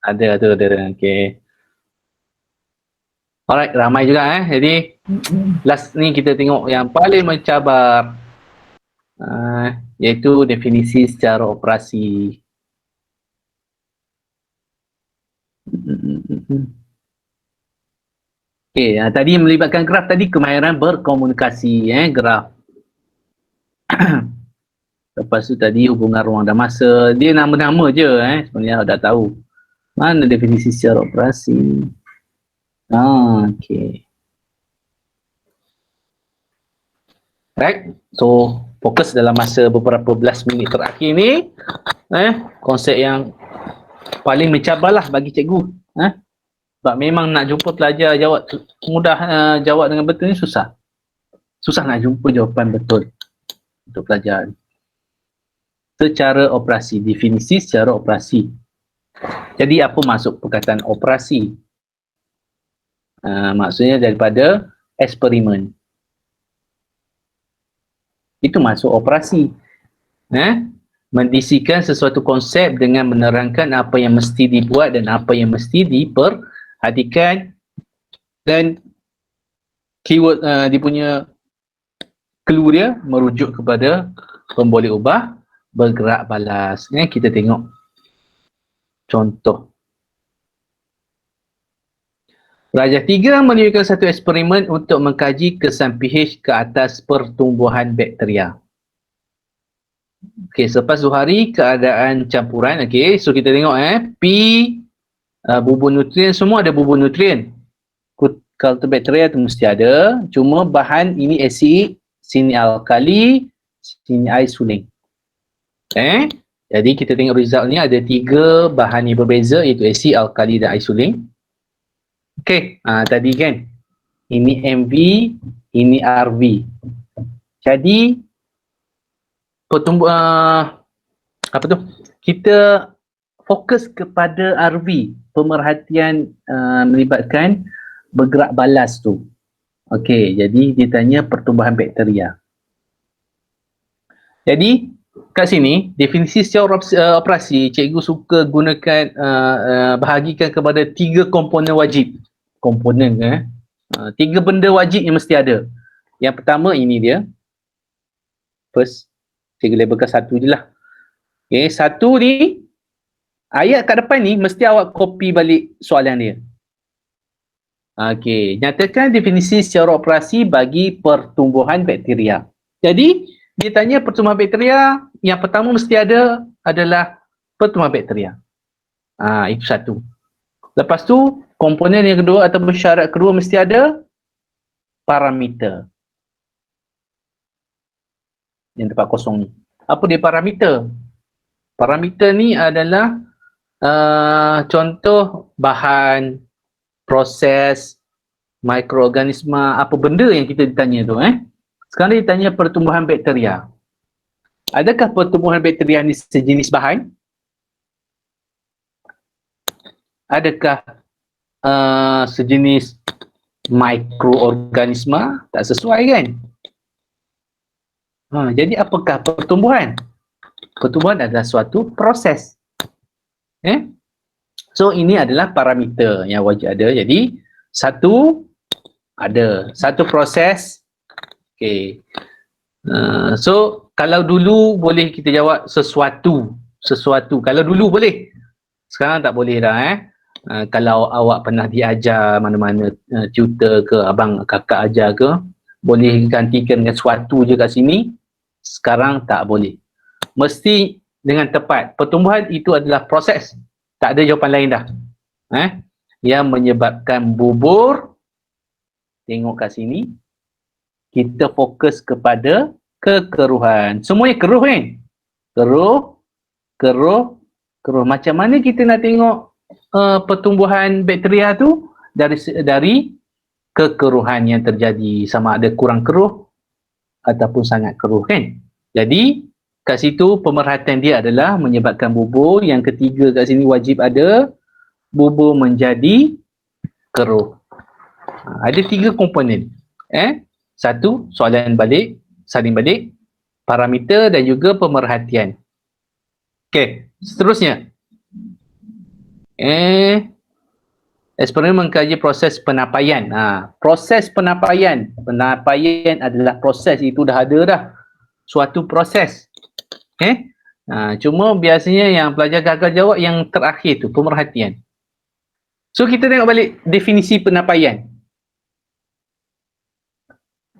Ada. Okey. Alright, ramai juga Jadi last ni kita tengok yang paling mencabar, iaitu definisi secara operasi. Okey, tadi melibatkan graf tadi, kemahiran berkomunikasi graf. Lepas tu tadi hubungan ruang dan masa, dia nama-nama je sebenarnya dah tahu. Mana definisi secara operasi? Okey. Right, so fokus dalam masa beberapa belas minit terakhir ni konsep yang paling mencabarlah bagi cikgu. Sebab memang nak jumpa pelajar jawab mudah, jawab dengan betul ni susah nak jumpa jawapan betul untuk pelajar. Secara operasi, definisi secara operasi. Jadi apa maksud perkataan operasi? Maksudnya daripada eksperimen. Itu masuk operasi. Mendisikan sesuatu konsep dengan menerangkan apa yang mesti dibuat dan apa yang mesti diperhatikan, dan keyword dia punya clue dia merujuk kepada pemboleh ubah bergerak balas. Kita tengok contoh. Pelajar 3 melakukan satu eksperimen untuk mengkaji kesan pH ke atas pertumbuhan bakteria. Okey, selepas 2 hari keadaan campuran. Okey, so kita tengok P, bubur nutrien, semua ada bubur nutrien. Kultur bakteria tu mesti ada, cuma bahan ini asid, sini alkali, sini air suling. Jadi kita tengok result ni ada 3 bahan yang berbeza, iaitu asid, alkali dan air suling. Okey, tadi kan ini MV, ini RV. Jadi kita fokus kepada RV, pemerhatian melibatkan bergerak balas tu. Okey, jadi dia tanya pertumbuhan bakteria. Jadi kat sini definisi secara operasi, cikgu suka gunakan bahagikan kepada 3 komponen wajib. Komponen 3 benda wajib yang mesti ada. Yang pertama ini dia. First, cikgu labelkan 1 je lah. Okay, 1 ni ayat kat depan ni mesti awak copy balik soalan dia. Okey, nyatakan definisi secara operasi bagi pertumbuhan bakteria. Jadi, dia tanya pertumbuhan bakteria, yang pertama mesti ada adalah pertumbuhan bakteria. Itu 1. Lepas tu, komponen yang kedua atau syarat kedua mesti ada parameter. Yang tempat kosong ni. Apa dia parameter? Parameter ni adalah contoh bahan, proses, mikroorganisma, apa benda yang kita ditanya tu. Sekarang dia tanya pertumbuhan bakteria. Adakah pertumbuhan bakteria ni sejenis bahan? Adakah sejenis mikroorganisma? Tak sesuai kan? Jadi apakah pertumbuhan? Pertumbuhan adalah suatu proses. So ini adalah parameter yang wajib ada. Jadi 1 ada, 1 proses. Okay. So kalau dulu boleh kita jawab sesuatu. Kalau dulu boleh. Sekarang tak boleh dah. Kalau awak pernah diajar mana-mana tutor ke, abang kakak ajar ke, boleh gantikan dengan suatu je kat sini. Sekarang tak boleh. Mesti dengan tepat. Pertumbuhan itu adalah proses. Tak ada jawapan lain dah. Yang menyebabkan bubur. Tengok kat sini. Kita fokus kepada kekeruhan. Semuanya keruh kan? Keruh. Macam mana kita nak tengok pertumbuhan bakteria tu? Dari kekeruhan yang terjadi. Sama ada kurang keruh ataupun sangat keruh kan? Jadi kat situ pemerhatian dia adalah menyebabkan bubur. Yang ketiga kat sini wajib ada bubur menjadi keruh. Ada 3 komponen. 1, soalan balik, salin balik, parameter dan juga pemerhatian. Okey, seterusnya. Eksperimen mengkaji proses penapaian. Proses penapaian. Penapaian adalah proses, itu dah ada dah. Suatu proses. Cuma biasanya yang pelajar gagal jawab yang terakhir tu, pemerhatian. So kita tengok balik definisi penapaian.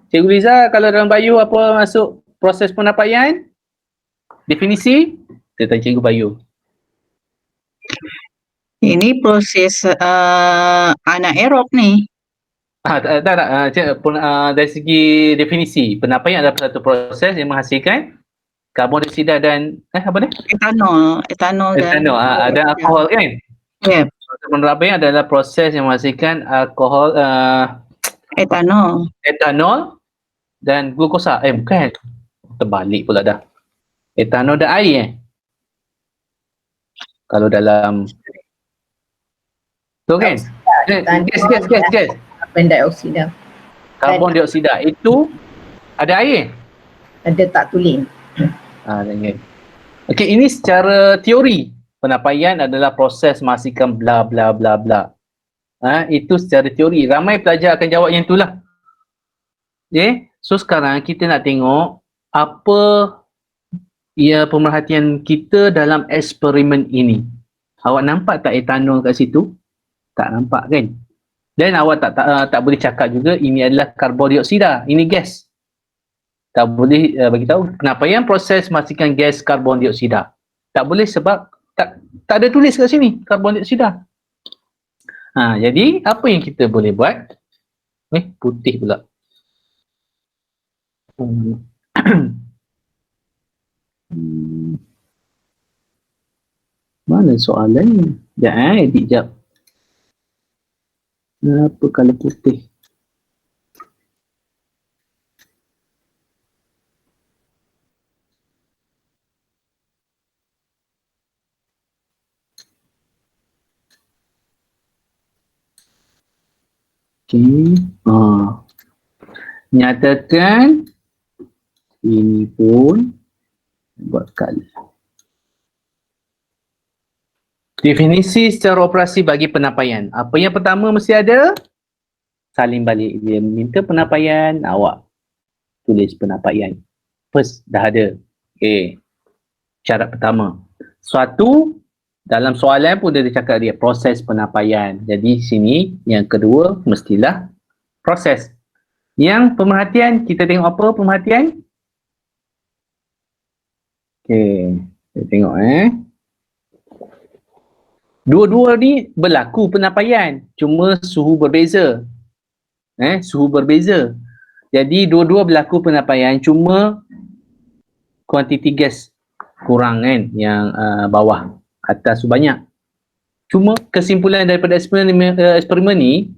Cikgu Liza, kalau dalam Bayu apa masuk proses penapaian? Definisi? Kita tanya Cikgu Bayu. Ini proses anaerob ni. Tak. Dari segi definisi, penapaian adalah satu proses yang menghasilkan karbon dioksida dan apa ni? Etanol dan dan alkohol kan? Ya, Penapaian adalah proses yang menghasilkan alkohol, etanol dan glukosa. Bukan. Terbalik pula dah. Etanol dan air kalau dalam tu kan? Gas. Karbon dioksida. Karbon dioksida itu ada air. Ada tak tulis. Okey, ini secara teori. Penapaian adalah proses menghasilkan bla bla bla bla. Itu secara teori. Ramai pelajar akan jawab yang itulah. So sekarang kita nak tengok apa pemerhatian kita dalam eksperimen ini. Awak nampak tak etanol kat situ? Tak nampak kan? Dan awak tak boleh cakap juga ini adalah karbon dioksida, ini gas. Tak boleh bagi tahu penapaian proses menghasilkan gas karbon dioksida. Tak boleh sebab tak ada tulis kat sini karbon dioksida. Jadi apa yang kita boleh buat? Putih pula. Mana soalannya? Sekejap edit jap. Apa kalau putih? Okey. Nyatakan ini pun buat kali. Definisi secara operasi bagi penapaian. Apa yang pertama mesti ada? Salin balik. Dia minta penapaian, awak tulis penapaian. First, dah ada. Okey. Syarat pertama. Suatu, dalam soalan pun dia cakap dia proses penapaian. Jadi sini yang kedua mestilah proses. Yang pemerhatian, kita tengok apa pemerhatian? Okey, kita tengok dua-dua ni berlaku penapaian, cuma suhu berbeza. Suhu berbeza. Jadi dua-dua berlaku penapaian, cuma kuantiti gas kurang kan, yang bawah, atas tu banyak. Cuma kesimpulan daripada eksperimen ni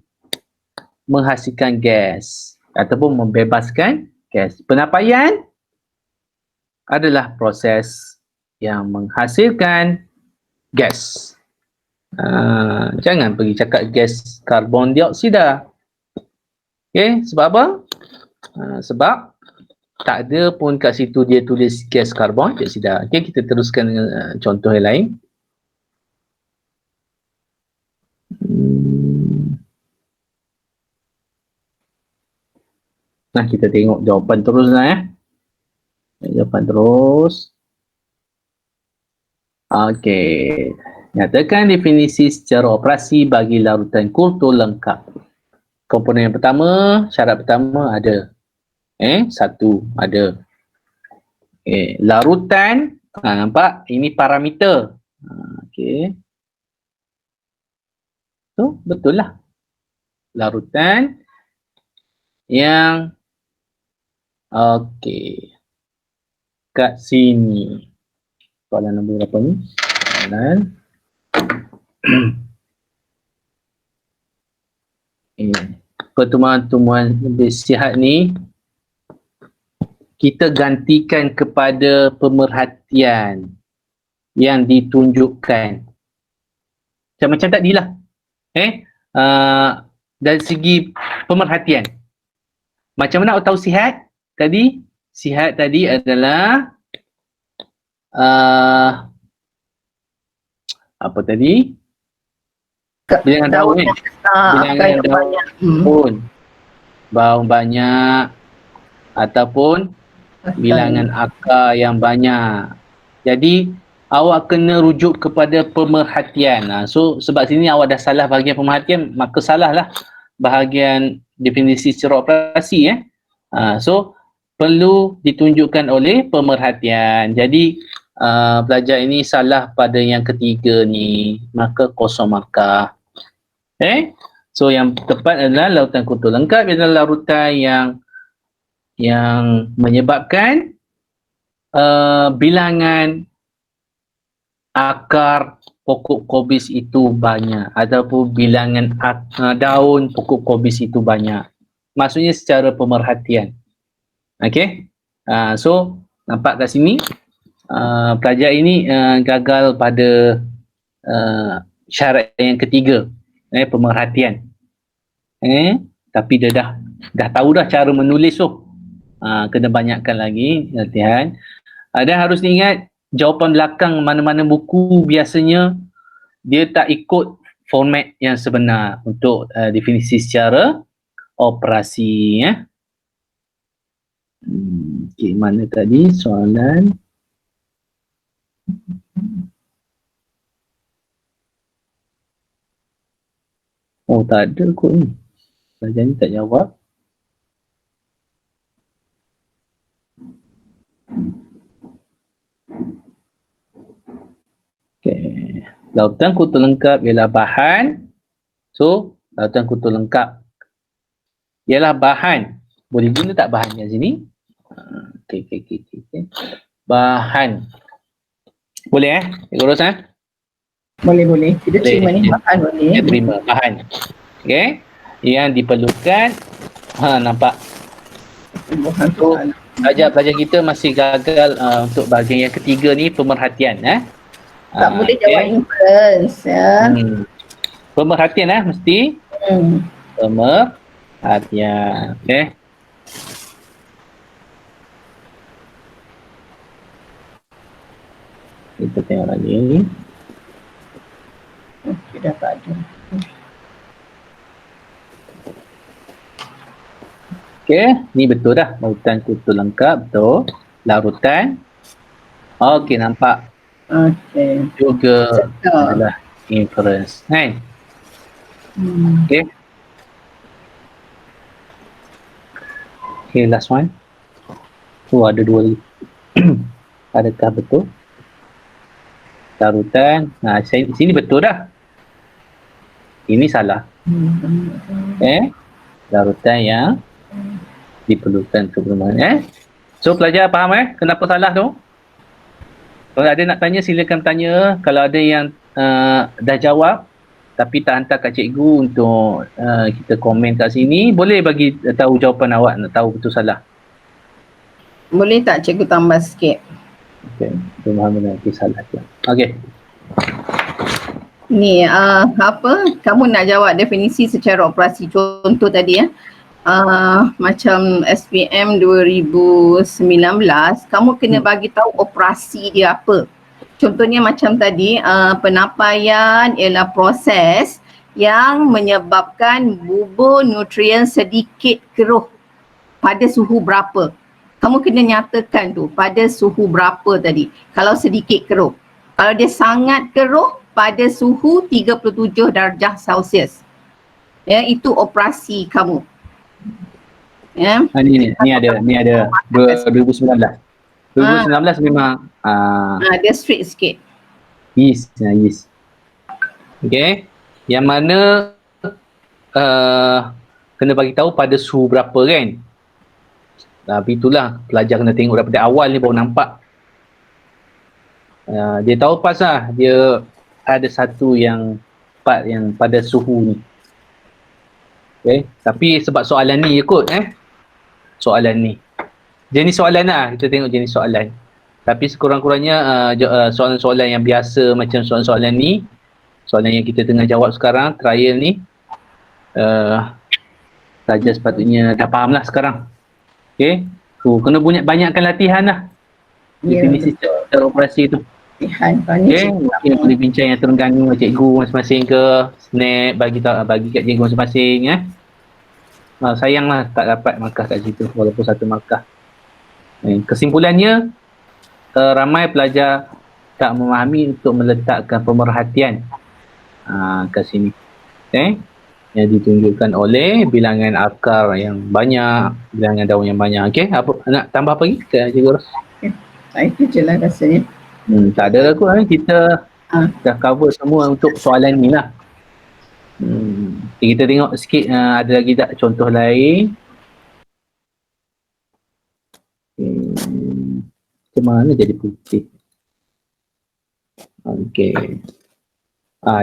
menghasilkan gas ataupun membebaskan gas. Penapaian adalah proses yang menghasilkan gas. Jangan pergi cakap gas karbon dioksida. Okey, sebab apa? Sebab tak ada pun kat situ dia tulis gas karbon dioksida. Okey, kita teruskan dengan contoh yang lain. Kita tengok jawapan terus jawapan terus. Okey. Nyatakan definisi secara operasi bagi larutan kultur lengkap. Komponen yang pertama, syarat pertama ada. Satu, ada. Larutan, nampak? Ini parameter. Okey. So, betul lah. Larutan yang okey. Kat sini. Soalan nombor berapa ni? Soalan. Pertemuan-pertemuan lebih sihat ni kita gantikan kepada pemerhatian yang ditunjukkan. Macam tadilah. Dari segi pemerhatian. Macam mana awak tahu sihat? Tadi, sihat tadi adalah apa tadi? Bilangan daun ni. Bilangan daun. Baung banyak ataupun bilangan akar yang banyak. Jadi awak kena rujuk kepada pemerhatian. So sebab sini awak dah salah bahagian pemerhatian, maka salahlah bahagian definisi secara operasi. So perlu ditunjukkan oleh pemerhatian. Jadi pelajar ini salah pada yang ketiga ni, maka kosong markah. So yang tepat adalah larutan kultur lengkap adalah larutan yang menyebabkan bilangan akar pokok kobis itu banyak ataupun bilangan daun pokok kobis itu banyak. Maksudnya secara pemerhatian. Okey. So nampak kat sini pelajar ini gagal pada syarat yang ketiga, pemerhatian. Tapi dia dah tahu dah cara menulis tu. Kena banyakkan lagi latihan. Dan harus diingat jawapan belakang mana-mana buku biasanya dia tak ikut format yang sebenar untuk definisi secara operasi. Okey, mana tadi soalan? Oh, tak ada kot ni. Pelajar ni tak jawab. Okay. Lautan kutub lengkap ialah bahan. So, lautan kutub lengkap ialah bahan. Boleh guna tak bahan kat sini? Okay. Bahan. Boleh Cikgu Ros Boleh. Kita Boleh. terima ni bahan boleh. Kita terima bahan. Okay. Yang diperlukan. Nampak. Pelajar kita masih gagal untuk bahagian yang ketiga ni, pemerhatian. Tak boleh jawab inference ya. Pemerhatian mesti. Pemerhatian. Okay. Kita tengok lagi. Okay, dah tak ada. Okay, ni betul dah. Larutan kutub lengkap, betul. Larutan. Okay, nampak. Okay. Juga adalah inference. Kan? Okay. Okay, last one. Oh, ada dua lagi. Adakah betul? Larutan. Sini betul dah. Ini salah. Larutan yang diperlukan kebenaran. So, pelajar faham kenapa salah tu? Kalau ada nak tanya, silakan tanya. Kalau ada yang dah jawab tapi tak hantar kat cikgu untuk kita komen kat sini, boleh bagi tahu jawapan awak, nak tahu betul salah. Boleh tak cikgu tambah sikit? Okay, pemahaman nanti salah tu. Okay. Ni kamu nak jawab definisi secara operasi. Contoh tadi macam SPM 2019, kamu kena bagi tahu operasi dia apa. Contohnya macam tadi, penapaian ialah proses yang menyebabkan bubur nutrien sedikit keruh pada suhu berapa. Kamu kena nyatakan tu pada suhu berapa tadi. Kalau sedikit keruh. Kalau dia sangat keruh, pada suhu 37 darjah Celsius. Ya, itu operasi kamu. Ya. Ni ada 2019. 2019 memang dia strict sikit. Yeast. Okay. Yang mana kena bagi tahu pada suhu berapa kan. Tapi itulah pelajar kena tengok daripada awal ni baru nampak. Dia tahu pas lah. Dia ada satu yang part yang pada suhu ni. Okay. Tapi sebab soalan ni ikut soalan ni. Jenis soalan lah. Kita tengok jenis soalan. Tapi sekurang-kurangnya soalan-soalan yang biasa macam soalan-soalan ni, soalan yang kita tengah jawab sekarang, trial ni, pelajar sepatutnya dah faham lah sekarang. Okay. Kena banyakkan latihan lah. Definisi secara operasi tu. Latihan. Okay. Mungkin boleh bincang yang Terengganu cikgu masing-masing ke, snap bagi kat cikgu masing-masing. Sayanglah tak dapat markah kat situ walaupun satu markah. Kesimpulannya, ramai pelajar tak memahami untuk meletakkan pemerhatian kat sini. Okay. Yang ditunjukkan oleh bilangan akar yang banyak, bilangan daun yang banyak. Okay, apa nak tambah apa lagi ke Cikgu Ros? Itu je lah rasanya. Tak ada aku kita dah cover semua untuk soalan ni lah. Okay, kita tengok sikit ada lagi tak contoh lain. Macam mana jadi putih? Okay.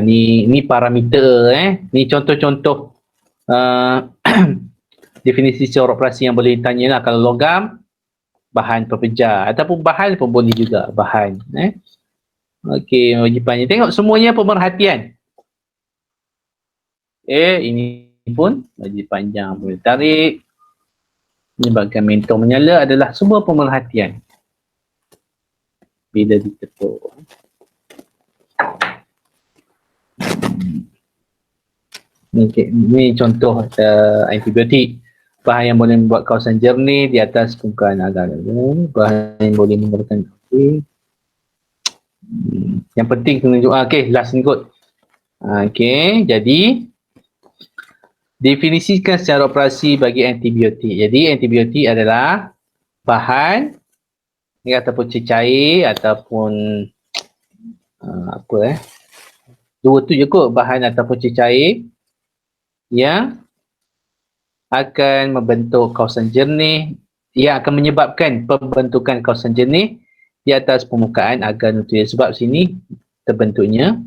Ni parameter ni contoh-contoh definisi secara operasi yang boleh ditanya lah. Kalau logam, bahan pepeja, ataupun bahan pun boleh juga bahan. Okey, wajipannya tengok semuanya pemerhatian. Ini pun wajib panjang boleh tarik. Menyebabkan mentor menyala adalah semua pemerhatian bila ditepuk. Okay. Ini contoh antibiotik. Bahan yang boleh membuat kawasan jernih di atas permukaan agar. Bahan yang boleh mengeluarkan yang penting tunjuk. Okay, last ni kot. Okay, jadi Definisikan secara operasi bagi antibiotik. Jadi antibiotik adalah bahan ataupun cecair ataupun dua tu je kot, bahan ataupun cecair yang akan membentuk kawasan jernih, yang akan menyebabkan pembentukan kawasan jernih di atas permukaan agar nutrien. Sebab sini terbentuknya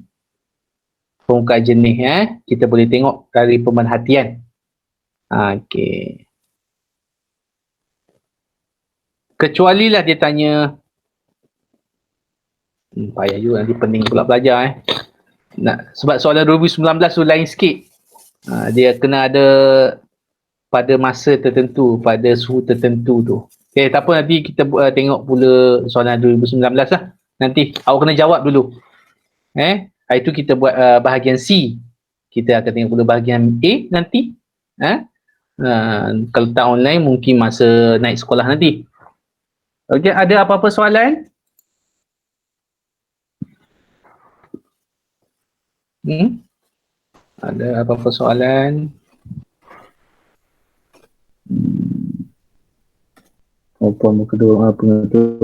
permukaan jernih, kita boleh tengok dari pemerhatian. Okey. Kecuali lah dia tanya, payah juga nanti pening pula belajar sebab soalan 2019 tu lain sikit. Dia kena ada pada masa tertentu, pada suhu tertentu tu. Okay, tak apa, nanti kita tengok pula soalan 2019 lah. Nanti awak kena jawab dulu. Hari tu kita buat bahagian C. Kita akan tengok pula bahagian A nanti. Kalau tak online mungkin masa naik sekolah nanti. Okey, ada apa-apa soalan? Ada apa-apa soalan? Muka kedua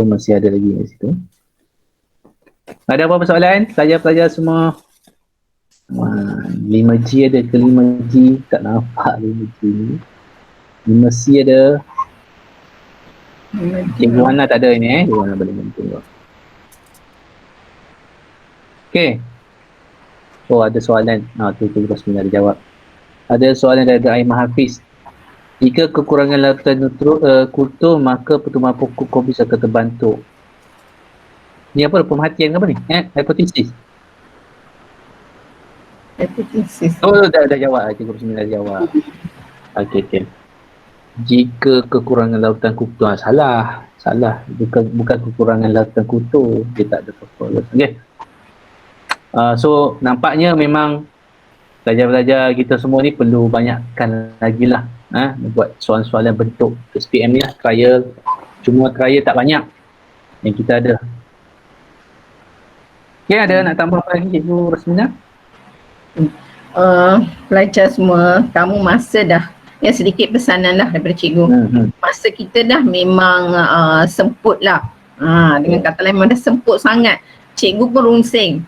masih ada lagi kat situ. Ada apa-apa soalan? Pelajar-pelajar semua. 5G ada ke 5G? Tak nampak 5G ni. 5C ada. Cikgu Hana tak ada ini Cikgu Hana boleh bantu. Okey. Ada soalan. Tu Cikgu Basmina ada jawab. Ada soalan dari Aimah Hafiz. Jika kekurangan larutan kultur, maka pertumbuhan pokok kopi akan terbantu. Ni apa? Pemerhatian ke apa ni? Hipotesis. Hipotesis. Dah jawab. Cikgu Basmina dah jawab. Okey. Jika kekurangan lautan kultur, salah. Bukan kekurangan lautan kultur, dia tak ada apa-apa. Okey. So nampaknya memang pelajar-pelajar kita semua ni perlu banyakkan lagi lah buat soalan-soalan bentuk SPM ni lah, trial. Cuma trial tak banyak yang kita ada. Okey, ada nak tambah apa lagi Cikgu Rasmina? Pelajar semua, kamu masa dah sedikit pesanan lah daripada cikgu. Masa kita dah memang semput lah. Dengan kata lain memang dah semput sangat. Cikgu pun rungsing.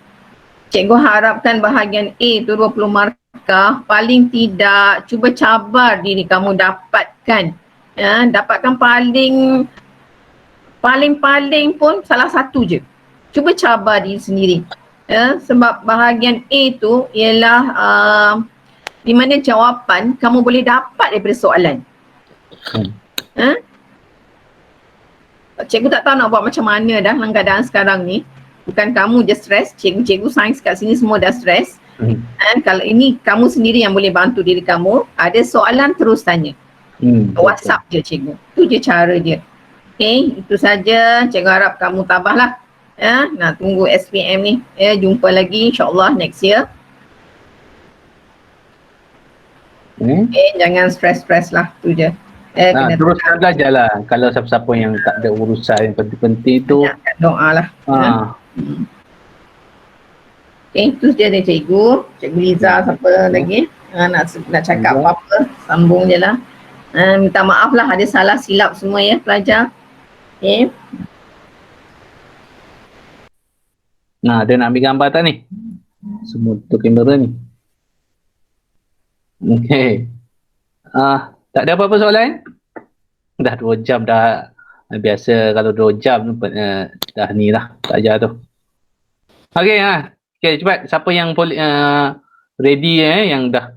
Cikgu harapkan bahagian A tu 20 markah, paling tidak cuba cabar diri kamu dapatkan. Dapatkan paling pun salah satu je. Cuba cabar diri sendiri. Sebab bahagian A tu ialah di mana jawapan kamu boleh dapat daripada soalan. Cikgu tak tahu nak buat macam mana dah dalam keadaan sekarang ni. Bukan kamu je stres, cikgu sains kat sini semua dah stres. Kalau ini kamu sendiri yang boleh bantu diri kamu, ada soalan terus tanya. WhatsApp je cikgu. Itu je cara dia. Okay, itu saja. Cikgu harap kamu tabahlah. Nak tunggu SPM ni. Jumpa lagi insyaAllah next year. Jangan stres-stres lah, tu je. Terus belajar lah. Kalau siapa-siapa yang tak ada urusan yang penting-penting tu, doa lah. Itu je dari cikgu Liza, siapa lagi nak cakap apa-apa, sambung je lah. Minta maaf lah ada salah silap semua ya pelajar. Ada nak ambil gambar tak ni? Semua tu kamera ni. Okey. Tak ada apa-apa soalan? Dah 2 jam dah. Biasa kalau 2 jam dah ni lah belajar tu. Okey, okey, cepat. Siapa yang boleh ready yang dah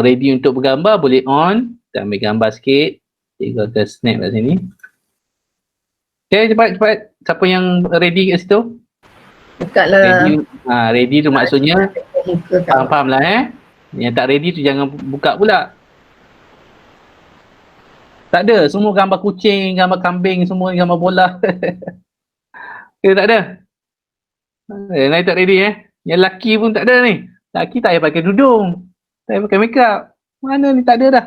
ready untuk bergambar boleh on. Kita ambil gambar sikit. Cikgu akan snap kat sini. Okey, cepat. Siapa yang ready kat situ? Buka lah. Ready tu maksudnya faham lah Yang tak ready tu jangan buka pula. Tak ada, semua gambar kucing, gambar kambing, semua gambar bola. Tak ada. Yang tak ready Yang lelaki pun tak ada ni. Lelaki tak payah pakai tudung, tak payah pakai makeup. Mana ni, tak ada dah.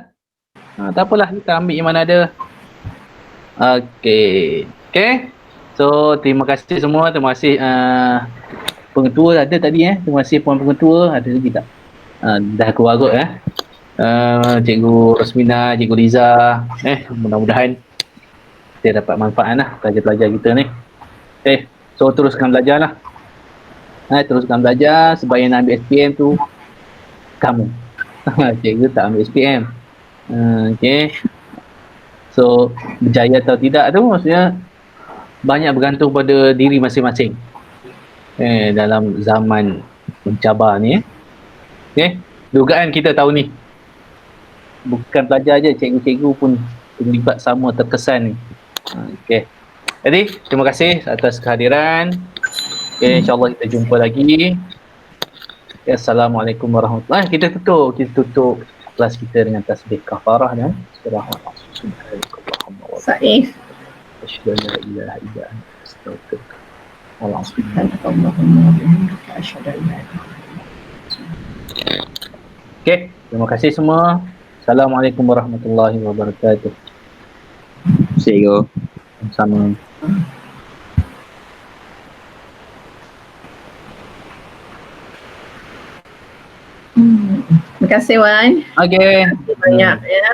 Tak apalah, kita ambil yang mana ada. Okey. So terima kasih semua. Terima kasih pengetua ada tadi Terima kasih puan pengetua. Ada lagi tak? Dah keluar kot Cikgu Rosmina, Cikgu Liza. Mudah-mudahan kita dapat manfaat lah pelajar-pelajar kita ni. So teruskan belajar lah. Teruskan belajar sebab yang nak ambil SPM tu kamu. Cikgu tak ambil SPM. Okay. So berjaya atau tidak tu maksudnya banyak bergantung pada diri masing-masing. Dalam zaman mencabar ni. Okay. Dugaan kita tahun ni. Bukan pelajar je, cikgu-cikgu pun terlibat sama, terkesan ni. Okay. Jadi, terima kasih atas kehadiran. Okay, insyaAllah kita jumpa lagi. Okay, Assalamualaikum warahmatullahi wabarakatuh. Kita tutup kelas kita dengan tasbih kafarah dan Saif. Asyhadu an la ilaha illa anta astaghfiruka wa atubu ilaik. Okay, terima kasih semua. Assalamualaikum warahmatullahi wabarakatuh. See you. Sama. Terima kasih Wan. Okay. Banyak ya.